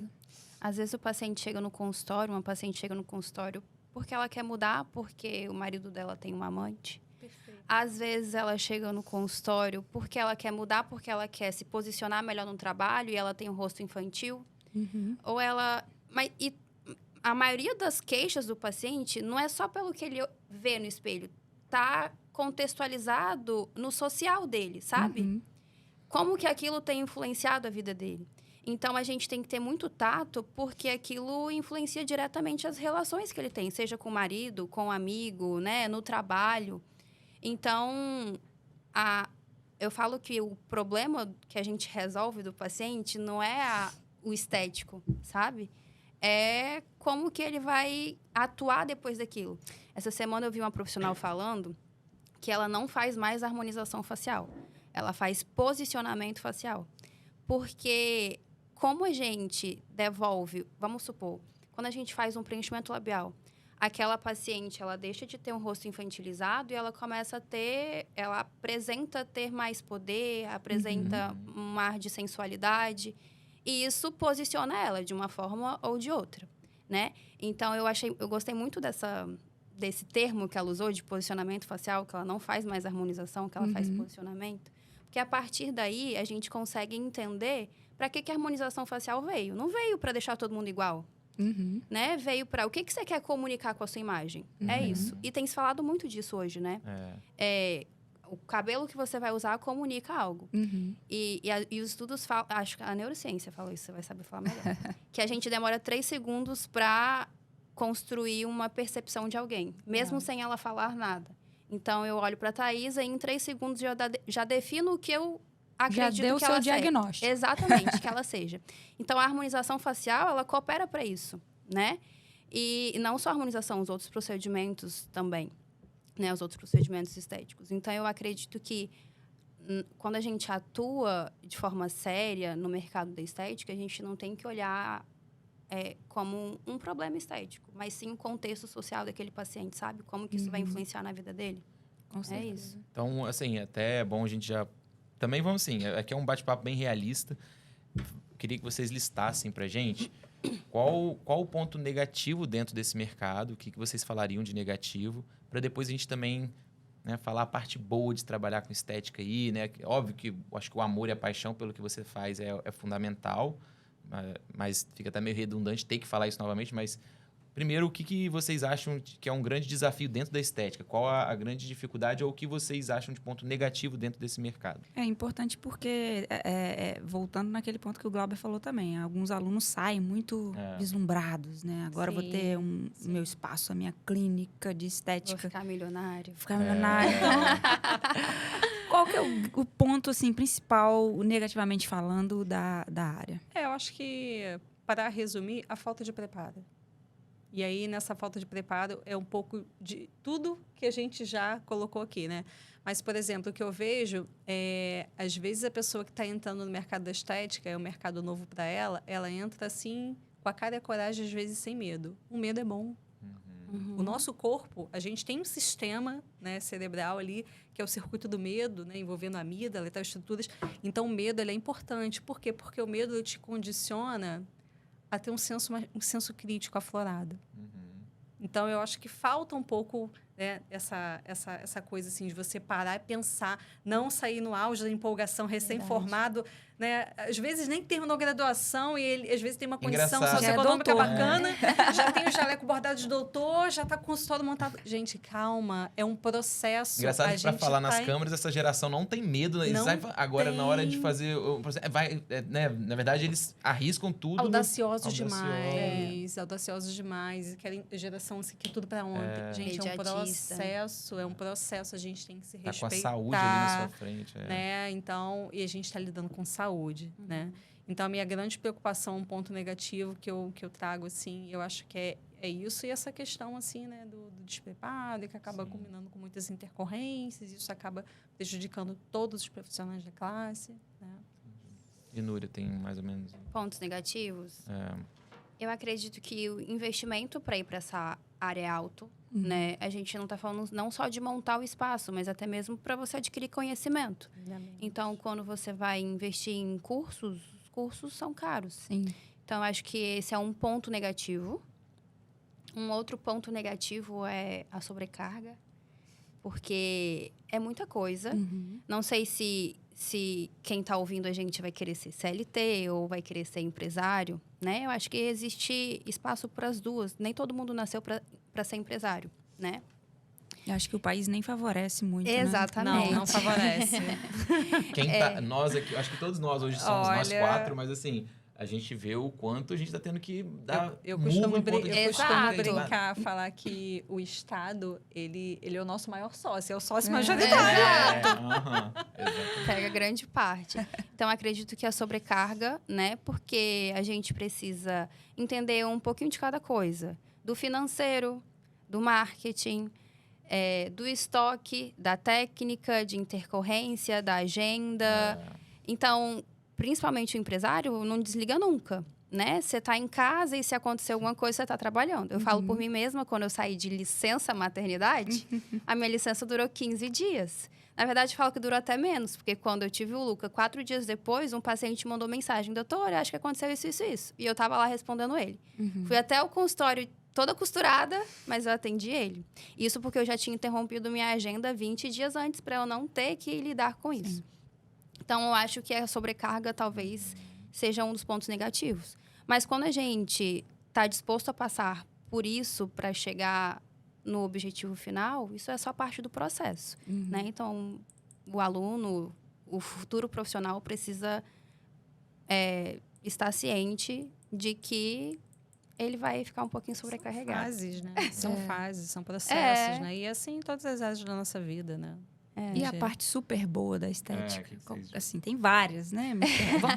Às vezes uma paciente chega no consultório porque ela quer mudar, porque o marido dela tem uma amante. Perfeito. Às vezes ela chega no consultório porque ela quer mudar, porque ela quer se posicionar melhor no trabalho e ela tem um rosto infantil. Ou ela... E a maioria das queixas do paciente não é só pelo que ele vê no espelho. Tá contextualizado no social dele, sabe? Como que aquilo tem influenciado a vida dele. Então, a gente tem que ter muito tato, porque aquilo influencia diretamente as relações que ele tem, seja com o marido, com o amigo, né, no trabalho. Então, eu falo que o problema que a gente resolve do paciente não é o estético, sabe? É como que ele vai atuar depois daquilo. Essa semana eu vi uma profissional falando que ela não faz mais harmonização facial. Ela faz posicionamento facial. Porque... como a gente devolve, vamos supor, quando a gente faz um preenchimento labial, aquela paciente, ela deixa de ter um rosto infantilizado e ela começa a ter, ela apresenta ter mais poder, apresenta um ar de sensualidade, e isso posiciona ela de uma forma ou de outra, né? Então, eu gostei muito desse termo que ela usou, de posicionamento facial, que ela não faz mais harmonização, que ela faz posicionamento, porque a partir daí a gente consegue entender Para que a harmonização facial veio? Não veio para deixar todo mundo igual. Né? Veio para o que você quer comunicar com a sua imagem. É isso. E tem se falado muito disso hoje, né? O cabelo que você vai usar comunica algo. E os estudos falam... Acho que a neurociência falou isso, você vai saber falar melhor. Que a gente demora 3 segundos para construir uma percepção de alguém. Mesmo sem ela falar nada. Então, eu olho para a Thaisa e em 3 segundos já defino o que eu acredito já deu que o seu ela diagnóstico. seja. Exatamente, que ela seja. Então, a harmonização facial, ela coopera para isso, né? E não só a harmonização, os outros procedimentos também, né? Os outros procedimentos estéticos. Então, eu acredito que quando a gente atua de forma séria no mercado da estética, a gente não tem que olhar como um problema estético, mas sim o contexto social daquele paciente, sabe? Como que isso vai influenciar na vida dele. Com certeza. É isso. Então, assim, até é bom a gente já... Também vamos, assim, aqui é um bate-papo bem realista. Eu queria que vocês listassem pra gente qual o ponto negativo dentro desse mercado, o que vocês falariam de negativo, para depois a gente também, né, falar a parte boa de trabalhar com estética aí, né? Óbvio que acho que o amor e a paixão pelo que você faz é fundamental, mas fica até meio redundante ter que falar isso novamente, mas... Primeiro, o que vocês acham que é um grande desafio dentro da estética? Qual a grande dificuldade ou o que vocês acham de ponto negativo dentro desse mercado? É importante porque, voltando naquele ponto que o Glauber falou também, alguns alunos saem muito vislumbrados, né? Agora eu vou ter o meu espaço, a minha clínica de estética. Vou ficar milionário. Ficar milionário. Qual que é o ponto, assim, principal, negativamente falando, da área? Eu acho que, para resumir, a falta de preparo. E aí, nessa falta de preparo, é um pouco de tudo que a gente já colocou aqui, né? Mas, por exemplo, o que eu vejo às vezes, a pessoa que está entrando no mercado da estética, é um mercado novo para ela entra, assim, com a cara e a coragem, às vezes, sem medo. O medo é bom. O nosso corpo, a gente tem um sistema, né, cerebral ali, que é o circuito do medo, né, envolvendo a amígdala e tal, estruturas. Então, o medo ele é importante. Por quê? Porque o medo ele te condiciona a ter um senso crítico aflorado. Então, eu acho que falta um pouco, né, essa coisa assim, de você parar e pensar, não sair no auge da empolgação, recém-formado, né? Às vezes nem terminou graduação e ele, às vezes, tem uma condição socioeconômica bacana, já tem o jaleco bordado de doutor, já está com o consultório montado. Gente, calma, é um processo. Engraçado que para falar nas câmeras, essa geração não tem medo. Eles agora, na hora de fazer o processo, né? Na verdade, eles arriscam tudo. Audaciosos demais. Audaciosos demais. E querem geração assim, que é tudo para ontem. Gente, é um processo. A gente tem que se respeitar. Tá com a saúde ali na sua frente. Né? Então, e a gente está lidando com saúde, né? Então, a minha grande preocupação, um ponto negativo que eu trago, assim, eu acho que é isso. E essa questão, assim, né, do despreparo, que acaba combinando com muitas intercorrências. Isso acaba prejudicando todos os profissionais da classe, né? E Núria, tem mais ou menos... Pontos negativos? Eu acredito que o investimento para ir para essa área é alto, né? A gente não está falando não só de montar o espaço, mas até mesmo para você adquirir conhecimento. Então, quando você vai investir em cursos, os cursos são caros. Sim. Então, acho que esse é um ponto negativo. Um outro ponto negativo é a sobrecarga, porque é muita coisa. Não sei se quem está ouvindo a gente vai querer ser CLT ou vai querer ser empresário, né? Eu acho que existe espaço para as duas. Nem todo mundo nasceu para ser empresário, né? Eu acho que o país nem favorece muito, Exatamente. Não favorece. Nós aqui, acho que todos nós hoje somos nós 4, mas assim... A gente vê o quanto a gente está tendo que dar eu costumo brincar, falar que o Estado, ele é o nosso maior sócio, é o sócio majoritário. Pega grande parte. Então, acredito que a sobrecarga, né? Porque a gente precisa entender um pouquinho de cada coisa. Do financeiro, do marketing, do estoque, da técnica, de intercorrência, da agenda. Então... Principalmente o empresário, não desliga nunca, né? Você está em casa e se acontecer alguma coisa, você está trabalhando. Eu falo por mim mesma, quando eu saí de licença maternidade, a minha licença durou 15 dias. Na verdade, eu falo que durou até menos, porque quando eu tive o Luca, 4 dias depois, um paciente mandou mensagem, doutora, acho que aconteceu isso, isso, isso. E eu estava lá respondendo ele. Fui até o consultório toda costurada, mas eu atendi ele. Isso porque eu já tinha interrompido minha agenda 20 dias antes, para eu não ter que lidar com isso. Então, eu acho que a sobrecarga talvez seja um dos pontos negativos. Mas quando a gente está disposto a passar por isso para chegar no objetivo final, isso é só parte do processo, né? Então, o aluno, o futuro profissional precisa estar ciente de que ele vai ficar um pouquinho sobrecarregado. São fases, né? São fases, são processos, né? E assim, em todas as áreas da nossa vida, né? E a parte super boa da estética? que seja. Assim, tem várias, né?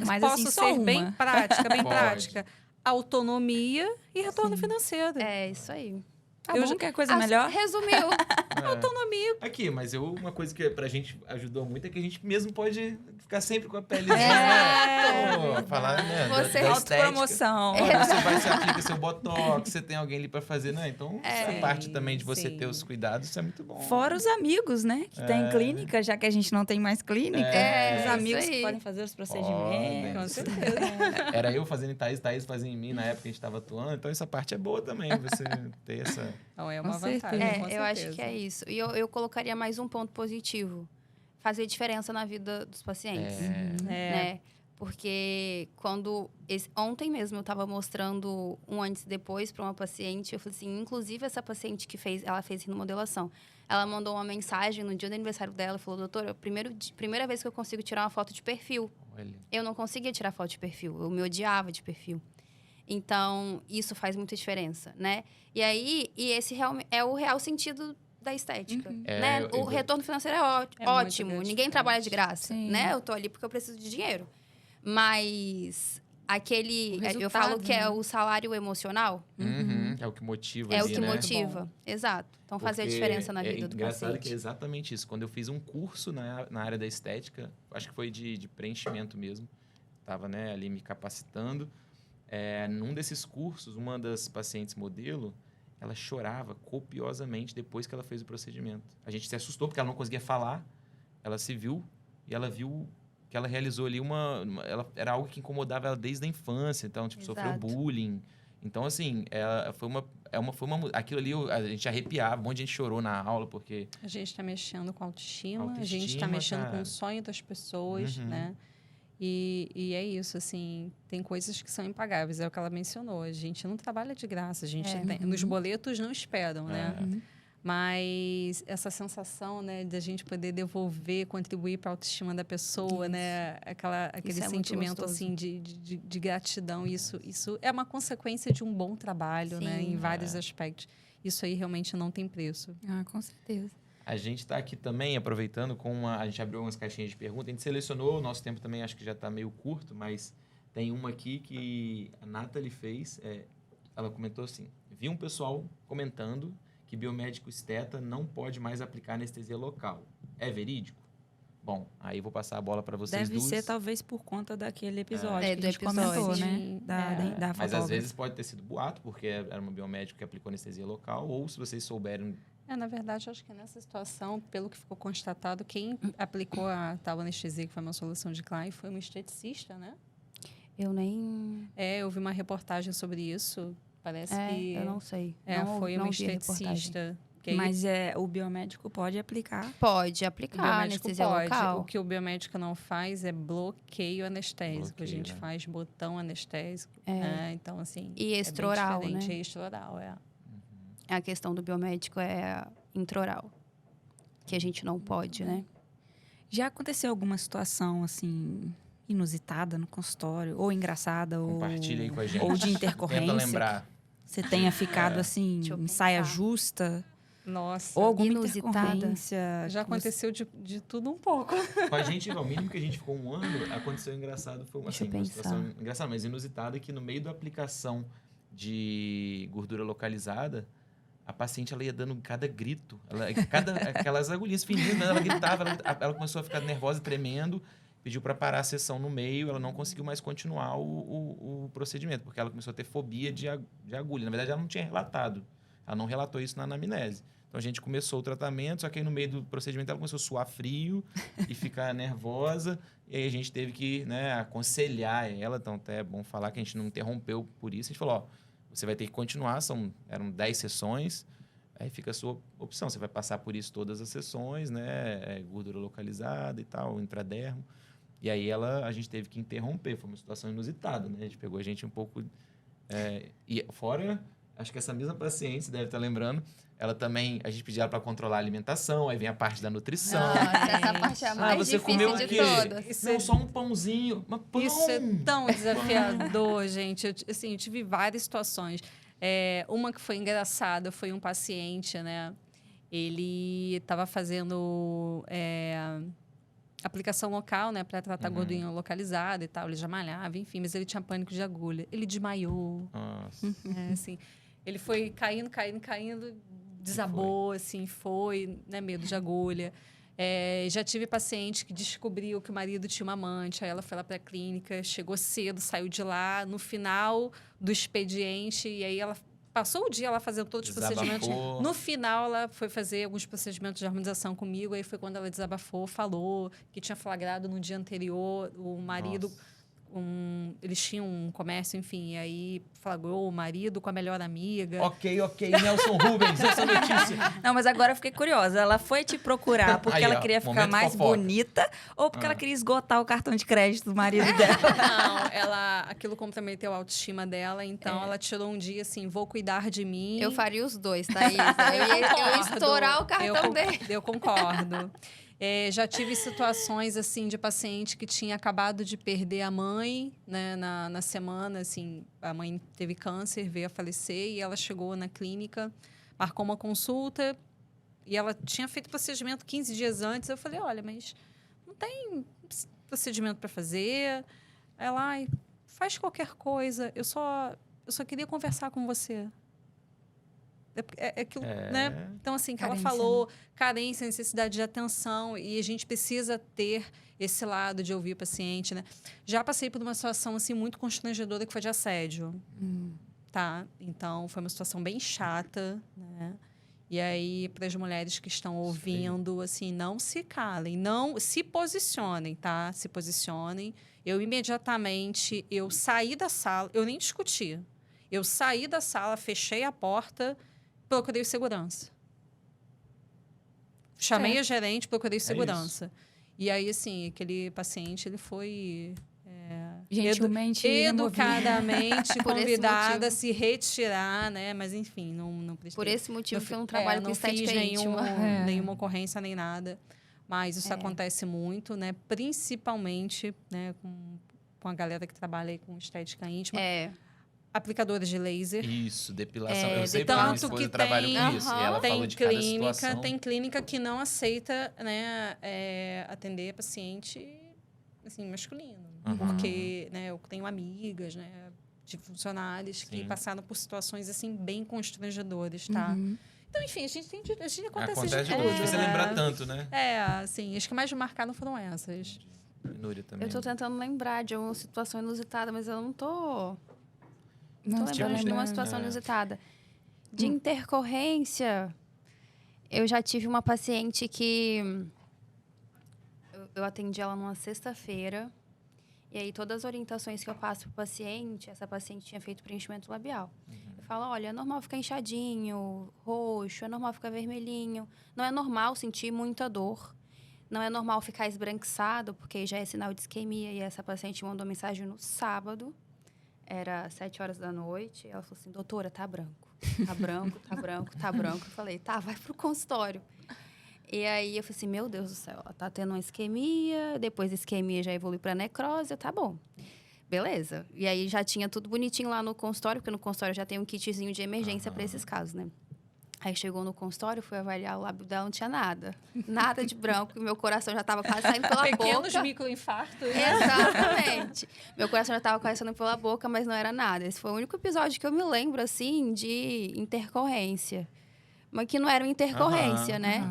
Mas Posso assim, ser só uma. bem prática, bem Pode. prática. Autonomia e retorno financeiro. É isso aí. Tá bom, quer coisa melhor? Resumiu. Autonomia. Aqui, mas uma coisa que pra gente ajudou muito é que a gente mesmo pode ficar sempre com a pele falar, né? Você- da estética. Autopromoção. Você aplica seu botox, você tem alguém ali pra fazer, né? Então, essa parte também de você ter os cuidados, isso é muito bom. Fora os amigos, né? Que tem clínica, já que a gente não tem mais clínica. É, os isso amigos aí. que podem fazer os Podem. procedimentos. Com certeza. Era eu fazendo em Thaís fazia em mim na época que a gente tava atuando. Então, essa parte é boa também, você ter essa... Então, é Com uma certeza. vantagem, com Eu acho certeza. que é isso. E eu colocaria mais um ponto positivo. Fazer diferença na vida dos pacientes. Né? Porque ontem mesmo eu estava mostrando um antes e depois para uma paciente, eu falei assim, inclusive essa paciente ela fez rinomodelação. Ela mandou uma mensagem no dia do aniversário dela e falou, doutora, primeira vez que eu consigo tirar uma foto de perfil. Olha. Eu não conseguia tirar foto de perfil, eu me odiava de perfil. Então, isso faz muita diferença, né? E esse realmente é o real sentido da estética, né? eu- O retorno financeiro é muito ótimo, ninguém gratificante. trabalha de graça, Sim. né? Eu tô ali porque eu preciso de dinheiro. Mas O eu falo resultado, que é né? o salário emocional, É o que motiva é o ali, que né? motiva. Exato. Então, fazer a Porque diferença na vida é do engraçado que é paciente. exatamente isso. Quando eu fiz um curso na área da estética, acho que foi de preenchimento mesmo, estava ali me capacitando. Num desses cursos, uma das pacientes modelo, ela chorava copiosamente depois que ela fez o procedimento. A gente se assustou porque ela não conseguia falar, ela se viu e ela viu que ela realizou ali era algo que incomodava ela desde a infância, então, tipo, sofreu Exato. bullying. Então, assim, aquilo ali, a gente arrepiava, um monte de gente chorou na aula, porque... A gente está mexendo com autoestima, a gente Autoestima, está mexendo com cara. o sonho das pessoas, Uhum. né? E é isso, assim, tem coisas que são impagáveis, é o que ela mencionou. A gente não trabalha de graça, a gente nos boletos não esperam, né? Mas essa sensação, né, de a gente poder devolver, contribuir para a autoestima da pessoa, né? Aquele Isso é muito sentimento, gostoso. assim, de gratidão. Isso é uma consequência de um bom trabalho, né? Sim. Em vários aspectos. Isso aí realmente não tem preço. Ah, com certeza. A gente está aqui também aproveitando a gente abriu umas caixinhas de perguntas, a gente selecionou, o nosso tempo também acho que já está meio curto, mas tem uma aqui que a Nathalie fez, ela comentou assim, vi um pessoal comentando que biomédico esteta não pode mais aplicar anestesia local. É verídico? Bom, aí vou passar a bola para vocês Deve duas. ser talvez por conta daquele episódio que do a gente episódio. comentou, né? Sim. Da Mas às fotógrafa. vezes pode ter sido boato, porque era uma biomédica que aplicou anestesia local, ou se vocês souberem... Na verdade, acho que nessa situação, pelo que ficou constatado, quem aplicou a tal anestesia, que foi uma solução de Klein, foi uma esteticista, né? Eu nem... Eu vi uma reportagem sobre isso. Parece que... eu não sei. foi não uma vi a reportagem. esteticista. Que aí Mas o biomédico pode aplicar. Pode o aplicar biomédico anestesia pode. local. O que o biomédico não faz é bloqueio anestésico. Bloqueio, a gente né? faz botão anestésico. Né? Então, assim... E extraoral, é bem diferente. né? Extraoral, A questão do biomédico é intraoral, que a gente não pode, né? Já aconteceu alguma situação, assim, inusitada no consultório? Ou engraçada, Compartilha aí com a gente. ou de intercorrência? Tenta lembrar. Você tenha ficado, assim, Deixa eu em saia pensar. justa? Nossa. Ou alguma Inusitada. intercorrência? Já que você- aconteceu de tudo um pouco. Com a gente, ao mínimo que a gente ficou um ano, aconteceu engraçado. Foi Deixa eu uma situação pensar. engraçada, mas inusitada, que no meio da aplicação de gordura localizada, a paciente ela ia dando cada grito. Aquelas agulhinhas fininhas, né? Ela gritava, ela começou a ficar nervosa, tremendo, pediu para parar a sessão no meio, ela não conseguiu mais continuar o procedimento, porque ela começou a ter fobia de agulha. Na verdade, ela não tinha relatado. Ela não relatou isso na anamnese. Então, a gente começou o tratamento, só que aí no meio do procedimento ela começou a suar frio e ficar nervosa. E aí a gente teve que, né, aconselhar ela. Então, até é bom falar que a gente não interrompeu por isso. A gente falou, ó, você vai ter que continuar, eram 10 sessões, aí fica a sua opção. Você vai passar por isso todas as sessões, né, gordura localizada e tal, intradermo. E aí a gente teve que interromper. Foi uma situação inusitada, né? A gente pegou a gente um pouco... e fora, acho que essa mesma paciente, você deve estar lembrando, ela também, a gente pedia ela para controlar a alimentação, aí vem a parte da nutrição. Nossa, essa parte é a mais você comeu difícil o de quê? todas. Não, só um pãozinho. Mas pão! Isso é tão desafiador, gente. Eu tive várias situações. Uma que foi engraçada foi um paciente, né? Ele estava fazendo aplicação local, né? Para tratar gordinha localizada e tal. Ele já malhava, enfim. Mas ele tinha pânico de agulha. Ele desmaiou. Nossa. Assim, ele foi caindo, desabou, assim, né? Medo de agulha. Já tive paciente que descobriu que o marido tinha uma amante, aí ela foi lá para a clínica, chegou cedo, saiu de lá, no final do expediente, e aí ela passou o dia lá fazendo todos os procedimentos. No final, ela foi fazer alguns procedimentos de harmonização comigo, aí foi quando ela desabafou, falou que tinha flagrado no dia anterior o marido... eles tinham um comércio, enfim, e aí flagrou o marido com a melhor amiga. Ok, Nelson Rubens, essa notícia. Não, mas agora eu fiquei curiosa. Ela foi te procurar porque ela queria ficar mais bonita ou porque ela queria esgotar o cartão de crédito do marido dela? Não, aquilo comprometeu a autoestima dela, então ela tirou um dia assim, vou cuidar de mim. Eu faria os dois, Thaís. Eu ia estourar o cartão dele. Eu concordo. Já tive situações assim de paciente que tinha acabado de perder a mãe, né, na semana, assim, a mãe teve câncer, veio a falecer e ela chegou na clínica, marcou uma consulta e ela tinha feito procedimento 15 dias antes. Eu falei, olha, mas não tem procedimento para fazer. Ela, faz qualquer coisa, eu só queria conversar com você. Aquilo, né? Então, assim, que carência, ela falou, carência, necessidade de atenção, e a gente precisa ter esse lado de ouvir o paciente, né? Já passei por uma situação, assim, muito constrangedora, que foi de assédio, tá? Então, foi uma situação bem chata, né? E aí, para as mulheres que estão ouvindo, assim, não se calem, não se posicionem, tá? Se posicionem. Eu, imediatamente, eu saí da sala, eu nem discuti. Eu saí da sala, fechei a porta, procurei segurança. Chamei a gerente, procurei segurança. E aí, assim, aquele paciente, ele foi... gentilmente educadamente convidado a se retirar, né? Mas, enfim, não prestei. Por esse motivo que eu não trabalho com estética íntima. Nenhuma ocorrência, nem nada. Mas isso acontece muito, né? Principalmente, né, com a galera que trabalha aí com estética íntima. Aplicadores de laser. Isso, depilação. Eu sei porque a minha Tanto esposa que trabalha com isso. E ela falou de cada clínica, situação. tem clínica que não aceita, né, atender paciente assim, masculino. Porque, né, eu tenho amigas, né, de funcionários que passaram por situações assim bem constrangedoras, tá? Então, enfim, a gente acontece de tudo. Você lembrar tanto, né? Assim, as que mais me marcaram foram essas. Núria também. Eu tô tentando lembrar de uma situação inusitada, mas eu não tô... Não, tô lembrando de uma situação inusitada. De intercorrência, eu já tive uma paciente que... Eu atendi ela numa sexta-feira. E aí, todas as orientações que eu passo para o paciente, essa paciente tinha feito preenchimento labial. Eu falo, olha, é normal ficar inchadinho, roxo, é normal ficar vermelhinho. Não é normal sentir muita dor. Não é normal ficar esbranquiçado, porque já é sinal de isquemia. E essa paciente mandou mensagem no sábado. Era 7 horas da noite. Ela falou assim, doutora, tá branco. Tá branco, tá branco, tá branco. Eu falei, tá, vai pro consultório. E aí eu falei assim, meu Deus do céu, ela tá tendo uma isquemia, depois a isquemia já evolui para necrose, tá bom. Beleza. E aí já tinha tudo bonitinho lá no consultório, porque no consultório já tem um kitzinho de emergência para esses casos, né? Aí chegou no consultório, fui avaliar o lábio dela, não tinha nada. Nada de branco, e meu coração já estava quase saindo pela boca. Pequenos microinfartos. Exatamente. Meu coração já estava quase saindo pela boca, mas não era nada. Esse foi o único episódio que eu me lembro, assim, de intercorrência. Mas que não era uma intercorrência, né?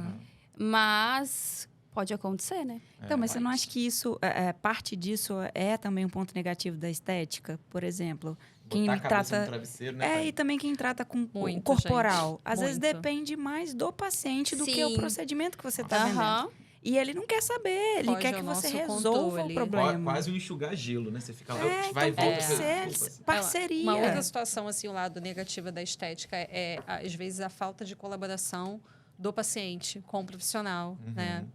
Mas pode acontecer, né? Então, mas você não acha que isso, parte disso é também um ponto negativo da estética? Por exemplo, quem trata... no travesseiro, né, e também quem trata com muito, o corporal. Gente. Às vezes Muito. depende mais do paciente do Sim. que o procedimento que você está vendendo. E ele não quer saber, ele Foge quer ao que você nosso resolva controle. o problema. Quase um enxugar gelo, né? Você fica lá, então vai e volta. tem que ser parceria. Uma outra situação, assim, o lado negativo da estética às vezes, a falta de colaboração do paciente com o profissional, né?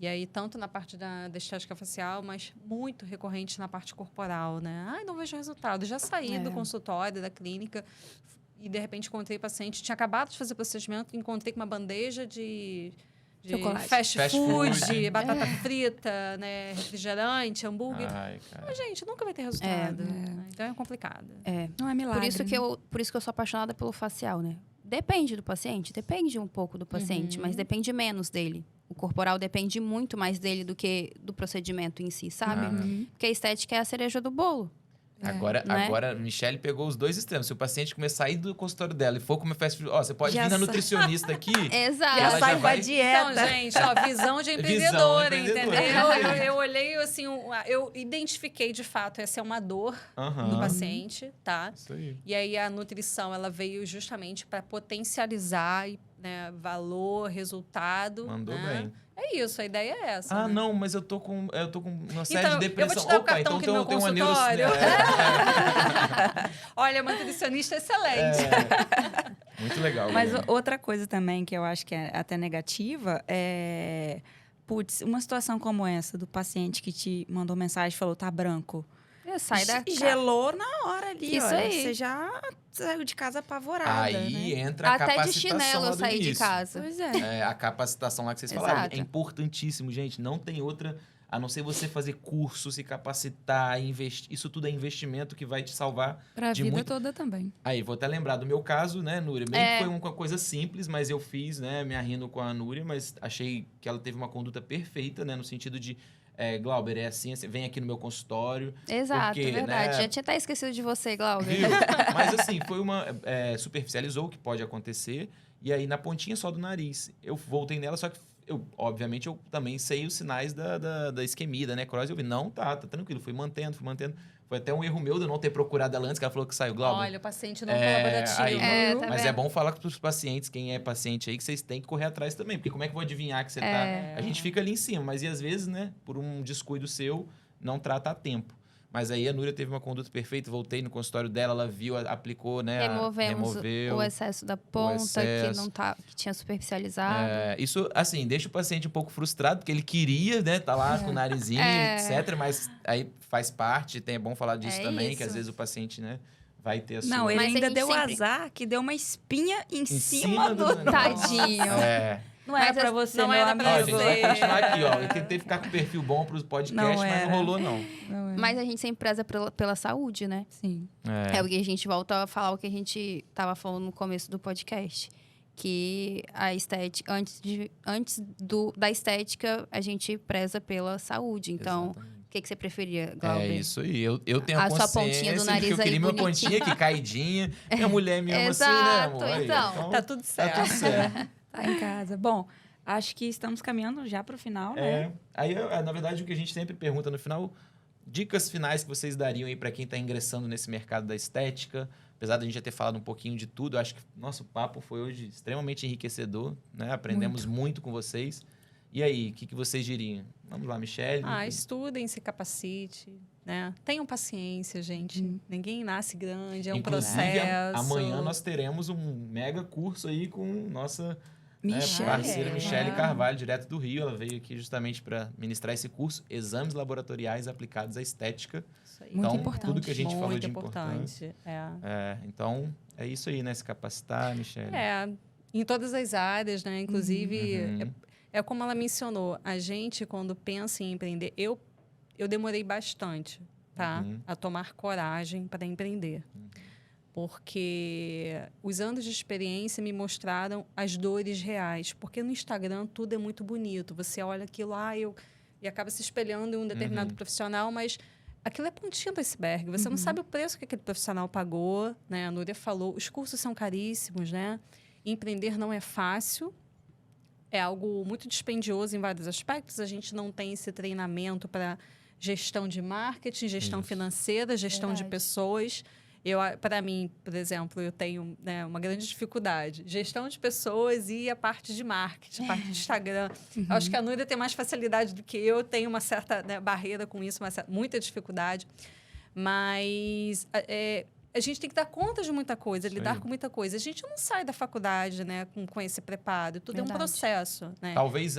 E aí, tanto na parte da estética facial, mas muito recorrente na parte corporal, né? Ai, não vejo resultado. Já saí do consultório, da clínica, e de repente encontrei paciente, tinha acabado de fazer o procedimento, encontrei com uma bandeja de fast food, batata frita, né? Refrigerante, hambúrguer. Ai, cara. Mas, gente, nunca vai ter resultado. Né? Então é complicado. Não é milagre. Por isso que eu sou apaixonada pelo facial, né? Depende do paciente, depende um pouco do paciente, mas depende menos dele. O corporal depende muito mais dele do que do procedimento em si, sabe? Porque a estética é a cereja do bolo. Agora, Michele pegou os dois extremos. Se o paciente começar a sair do consultório dela e for comer fast food, você pode vir na nutricionista aqui. Exato. Já sai da dieta. Então, gente, visão de empreendedora, entendeu? Eu olhei assim, eu identifiquei de fato, essa é uma dor do paciente, tá? Isso aí. E aí a nutrição, ela veio justamente para potencializar, né, valor, resultado. Mandou né? bem. É isso, a ideia é essa. Ah, né? não, mas eu tô com uma série Então, de depressão. eu vou te dar o Opa, cartão então aqui no meu tem uma consultório. neurociência. Olha, uma nutricionista excelente. Muito legal. Mas galera. outra coisa também que eu acho que é até negativa é... Putz, uma situação como essa, do paciente que te mandou mensagem e falou, tá branco. Sai da Gelou na hora ali, Isso ó. aí. Você já saiu de casa apavorada, Aí né? entra a Até de capacitação chinelo lá eu do saí de início. casa. Pois é. A capacitação lá que vocês falaram Exato. é importantíssimo, gente. Não tem outra, a não ser você fazer curso, se capacitar, investir. Isso tudo é investimento que vai te salvar Pra de vida muito... toda também. Aí, vou até lembrar do meu caso, né, Núria? Bem que foi uma coisa simples, mas eu fiz, né, me arrindo com a Núria, mas achei que ela teve uma conduta perfeita, né, no sentido de Glauber, é assim, vem aqui no meu consultório. Exato, porque, verdade. né, Já tinha até esquecido de você, Glauber. Viu? Mas assim, foi uma... superficializou o que pode acontecer. E aí, na pontinha só do nariz, eu voltei nela, só que obviamente, eu também sei os sinais da isquemia, da necrose. Eu vi, não, tá tranquilo. Fui mantendo. Foi até um erro meu de eu não ter procurado ela antes, que ela falou que saiu, Glauber. Olha, o paciente não colaborativo. Aí, tá mas vendo? é bom falar para os pacientes, quem é paciente aí, que vocês têm que correr atrás também. Porque como é que eu vou adivinhar que você tá... A gente fica ali em cima, mas e às vezes, né, por um descuido seu, não trata a tempo. Mas aí a Núria teve uma conduta perfeita, voltei no consultório dela, ela viu, aplicou, né? Removeu o excesso da ponta, que tinha superficializado. Isso, assim, deixa o paciente um pouco frustrado, porque ele queria, né, tá lá com o narizinho, etc. Mas aí faz parte, é bom falar disso também, que às vezes o paciente, né, vai ter a sua... Não, ele Mas ainda a gente deu sempre... azar, que deu uma espinha em cima do... Tadinho. Não era pra você, não meu era amigo. pra Ó, a gente vai você. continuar aqui, ó. Eu tentei ficar com perfil bom pro podcast, mas não rolou, não. Mas a gente sempre preza pela saúde, né? Sim. É porque a gente volta a falar o que a gente tava falando no começo do podcast. Que a estética, antes da estética, a gente preza pela saúde. Então, o que você preferia, Glauber? É isso aí. Eu tenho a sua consciência pontinha do de nariz que eu queria aí minha bonitinha. pontinha aqui, caidinha. Minha mulher me ama assim, né, Exato, amor? Aí, então. Tá tudo certo. Tá tudo certo. Tá em casa. Bom, acho que estamos caminhando já pro final, né? Aí, na verdade, o que a gente sempre pergunta no final, dicas finais que vocês dariam aí para quem está ingressando nesse mercado da estética. Apesar da gente já ter falado um pouquinho de tudo, eu acho que nosso papo foi hoje extremamente enriquecedor, né? Aprendemos muito com vocês. E aí, o que vocês diriam? Vamos lá, Michele. Estudem, se capacite, né? Tenham paciência, gente. Ninguém nasce grande, é um processo. Amanhã nós teremos um mega curso aí com nossa Michele. parceira Michele Carvalho, direto do Rio. Ela veio aqui justamente para ministrar esse curso, Exames Laboratoriais Aplicados à Estética. Isso aí. Muito Então, importante. tudo que a gente falou Muito de importância. Então, é isso aí, né? Se capacitar, Michele. Em todas as áreas, né? Inclusive, é como ela mencionou, a gente, quando pensa em empreender, eu demorei bastante, tá? A tomar coragem para empreender. Porque os anos de experiência me mostraram as dores reais. Porque no Instagram tudo é muito bonito. Você olha aquilo e acaba se espelhando em um determinado profissional, mas aquilo é pontinha do iceberg. Você não sabe o preço que aquele profissional pagou, né? A Núria falou, os cursos são caríssimos, né? Empreender não é fácil. É algo muito dispendioso em vários aspectos. A gente não tem esse treinamento para gestão de marketing, gestão financeira, gestão de pessoas. Para mim, por exemplo, eu tenho, né, uma grande dificuldade. Gestão de pessoas e a parte de marketing, a parte de Instagram. Acho que a Núria tem mais facilidade do que eu. Tenho uma certa, né, barreira com isso, muita dificuldade. Mas a gente tem que dar conta de muita coisa, lidar aí. com muita coisa. A gente não sai da faculdade, né, com esse preparo. Tudo é um Verdade. processo, né? Talvez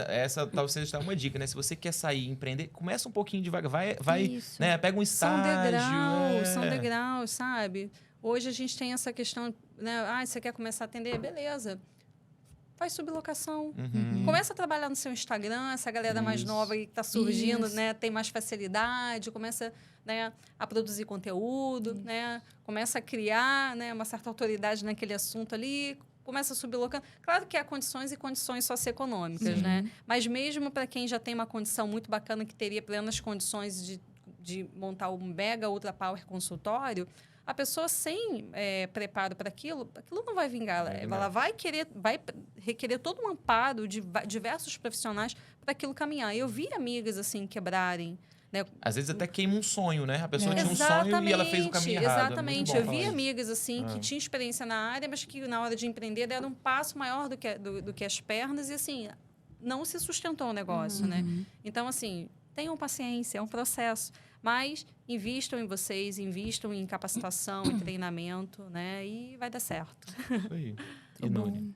seja uma dica, né? Se você quer sair e empreender, começa um pouquinho devagar. Vai Isso. né? Pega um estágio. São degraus, sabe? Hoje a gente tem essa questão, né? Ah, você quer começar a atender? Beleza. Faz sublocação. Uhum. Começa a trabalhar no seu Instagram, essa galera mais Isso. nova que está surgindo, Isso. né? Tem mais facilidade, começa, né, a produzir conteúdo, né? Começa a criar, né, uma certa autoridade naquele assunto ali, começa a sublocando. Claro que há condições e condições socioeconômicas, né? Mas mesmo para quem já tem uma condição muito bacana, que teria plenas condições de montar um mega ultra power consultório, a pessoa sem preparo para aquilo não vai vingar. Ela vai requerer todo um amparo de diversos profissionais para aquilo caminhar. Eu vi amigas assim quebrarem. Né? Às vezes até queima um sonho, né? A pessoa tinha um sonho e ela fez o caminho errado. Exatamente. É Eu muito bom vi falar amigas assim que tinham experiência na área, mas que na hora de empreender deram um passo maior do que as pernas e assim, não se sustentou o negócio, né? Então, assim, tenham paciência, é um processo. Mas invistam em vocês, invistam em capacitação, em treinamento, né? E vai dar certo. Isso aí. E Noni?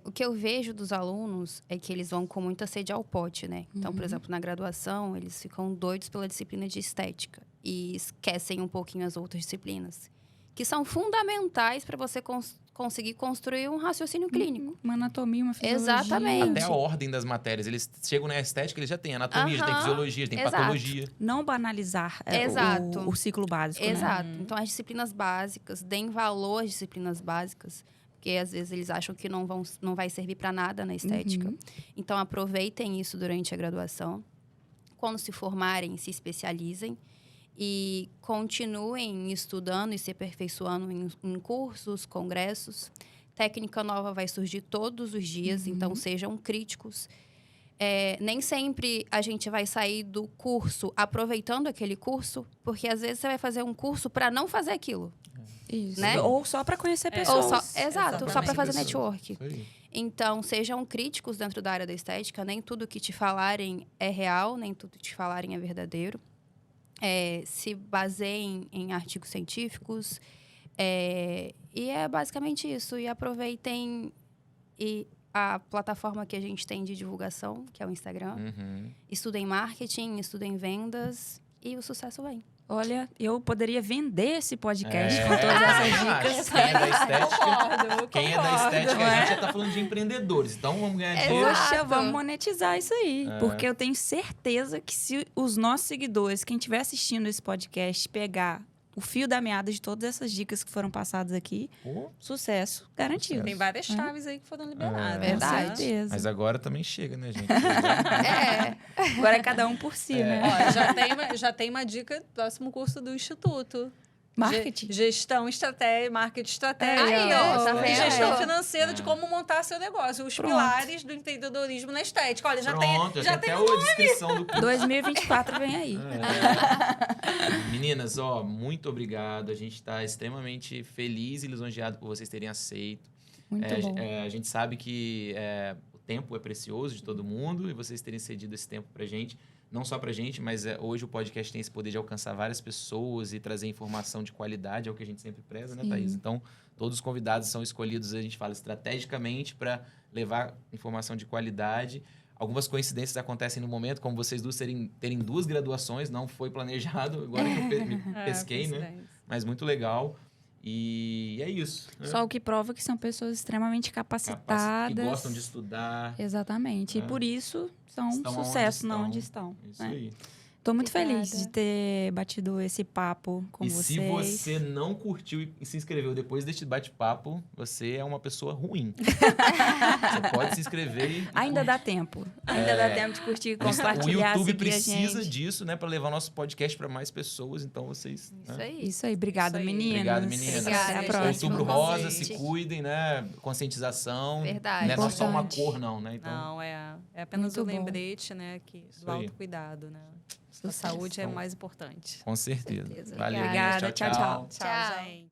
O que eu vejo dos alunos é que eles vão com muita sede ao pote, né? Então, por exemplo, na graduação, eles ficam doidos pela disciplina de estética e esquecem um pouquinho as outras disciplinas, que são fundamentais para você conseguir construir um raciocínio clínico. Uma anatomia, uma fisiologia. Exatamente. Até a ordem das matérias. Eles chegam na estética, eles já têm anatomia, já tem fisiologia, já tem Exato. patologia. Não banalizar Exato. o ciclo básico, né? Exato. Então, as disciplinas básicas, deem valor às disciplinas básicas, porque às vezes eles acham que não vai servir para nada na estética. Então, aproveitem isso durante a graduação. Quando se formarem, se especializem e continuem estudando e se aperfeiçoando em cursos, congressos. Técnica nova vai surgir todos os dias, então sejam críticos. Nem sempre a gente vai sair do curso aproveitando aquele curso, porque às vezes você vai fazer um curso para não fazer aquilo. Isso. Né? Ou só para conhecer Ou pessoas. exato, só para fazer Pessoas. network. Isso aí. Então, sejam críticos dentro da área da estética. Nem tudo que te falarem é real, nem tudo que te falarem é verdadeiro. Se baseiem em artigos científicos. E é basicamente isso. E aproveitem a plataforma que a gente tem de divulgação, que é o Instagram. Estudem marketing, estudem vendas e o sucesso vem. Olha, eu poderia vender esse podcast com todas essas dicas. Quem é da estética, Concordo. a gente já tá falando de empreendedores. Então, vamos ganhar dinheiro. Poxa, Exato. vamos monetizar isso aí. Porque eu tenho certeza que se os nossos seguidores, quem estiver assistindo esse podcast, pegar o fio da meada de todas essas dicas que foram passadas aqui, Pô, sucesso garantido. Tem várias chaves aí que foram liberadas. Verdade. Com certeza. mas agora também chega, né, gente? Agora é cada um por si, né? Ó, já tem uma dica, próximo curso do Instituto. Marketing. Gestão, estratégia, marketing, estratégia. Aí, ó, tá E vendo? gestão financeira de como montar seu negócio. Os Pronto. pilares do empreendedorismo na estética. Olha, já Pronto, tem já tem tem até a descrição do curso. 2024 vem aí. Meninas, muito obrigado. A gente está extremamente feliz e lisonjeado por vocês terem aceito. Muito bom. A gente sabe que o tempo é precioso de todo mundo e vocês terem cedido esse tempo pra gente. Não só pra gente, mas hoje o podcast tem esse poder de alcançar várias pessoas e trazer informação de qualidade, é o que a gente sempre preza, né, Thaís? Então, todos os convidados são escolhidos, a gente fala estrategicamente para levar informação de qualidade. Algumas coincidências acontecem no momento, como vocês duas terem duas graduações, não foi planejado, agora que eu me pesquei, né? Mas muito legal. E é isso. Né? Só o que prova que são pessoas extremamente capacitadas. Que gostam de estudar. Exatamente. E por isso são Estão sucesso onde na onde estão. Isso né? aí. Tô muito Obrigada. feliz de ter batido esse papo com E vocês. se você não curtiu e se inscreveu depois deste bate-papo, você é uma pessoa ruim. Você pode se inscrever e Ainda dá tempo. Ainda dá tempo de curtir, O compartilhar, YouTube seguir precisa a gente. disso, né? Para levar nosso podcast para mais pessoas. Então, vocês... Isso né? aí. Isso aí. Obrigada, Isso aí. meninas. Obrigado, meninas. Obrigada, Até a gente. próxima. Outubro Próximo Rosa, convite. se cuidem, né? Conscientização. Verdade. Não é só uma Importante. cor, não, né? Então, Não, é apenas Muito um bom. lembrete, né? Isso Do aí. autocuidado, né? A Sucesso. saúde é o mais importante. com certeza. certeza. Valeu, Obrigada. gente. Tchau, tchau. Tchau, Tchau. gente.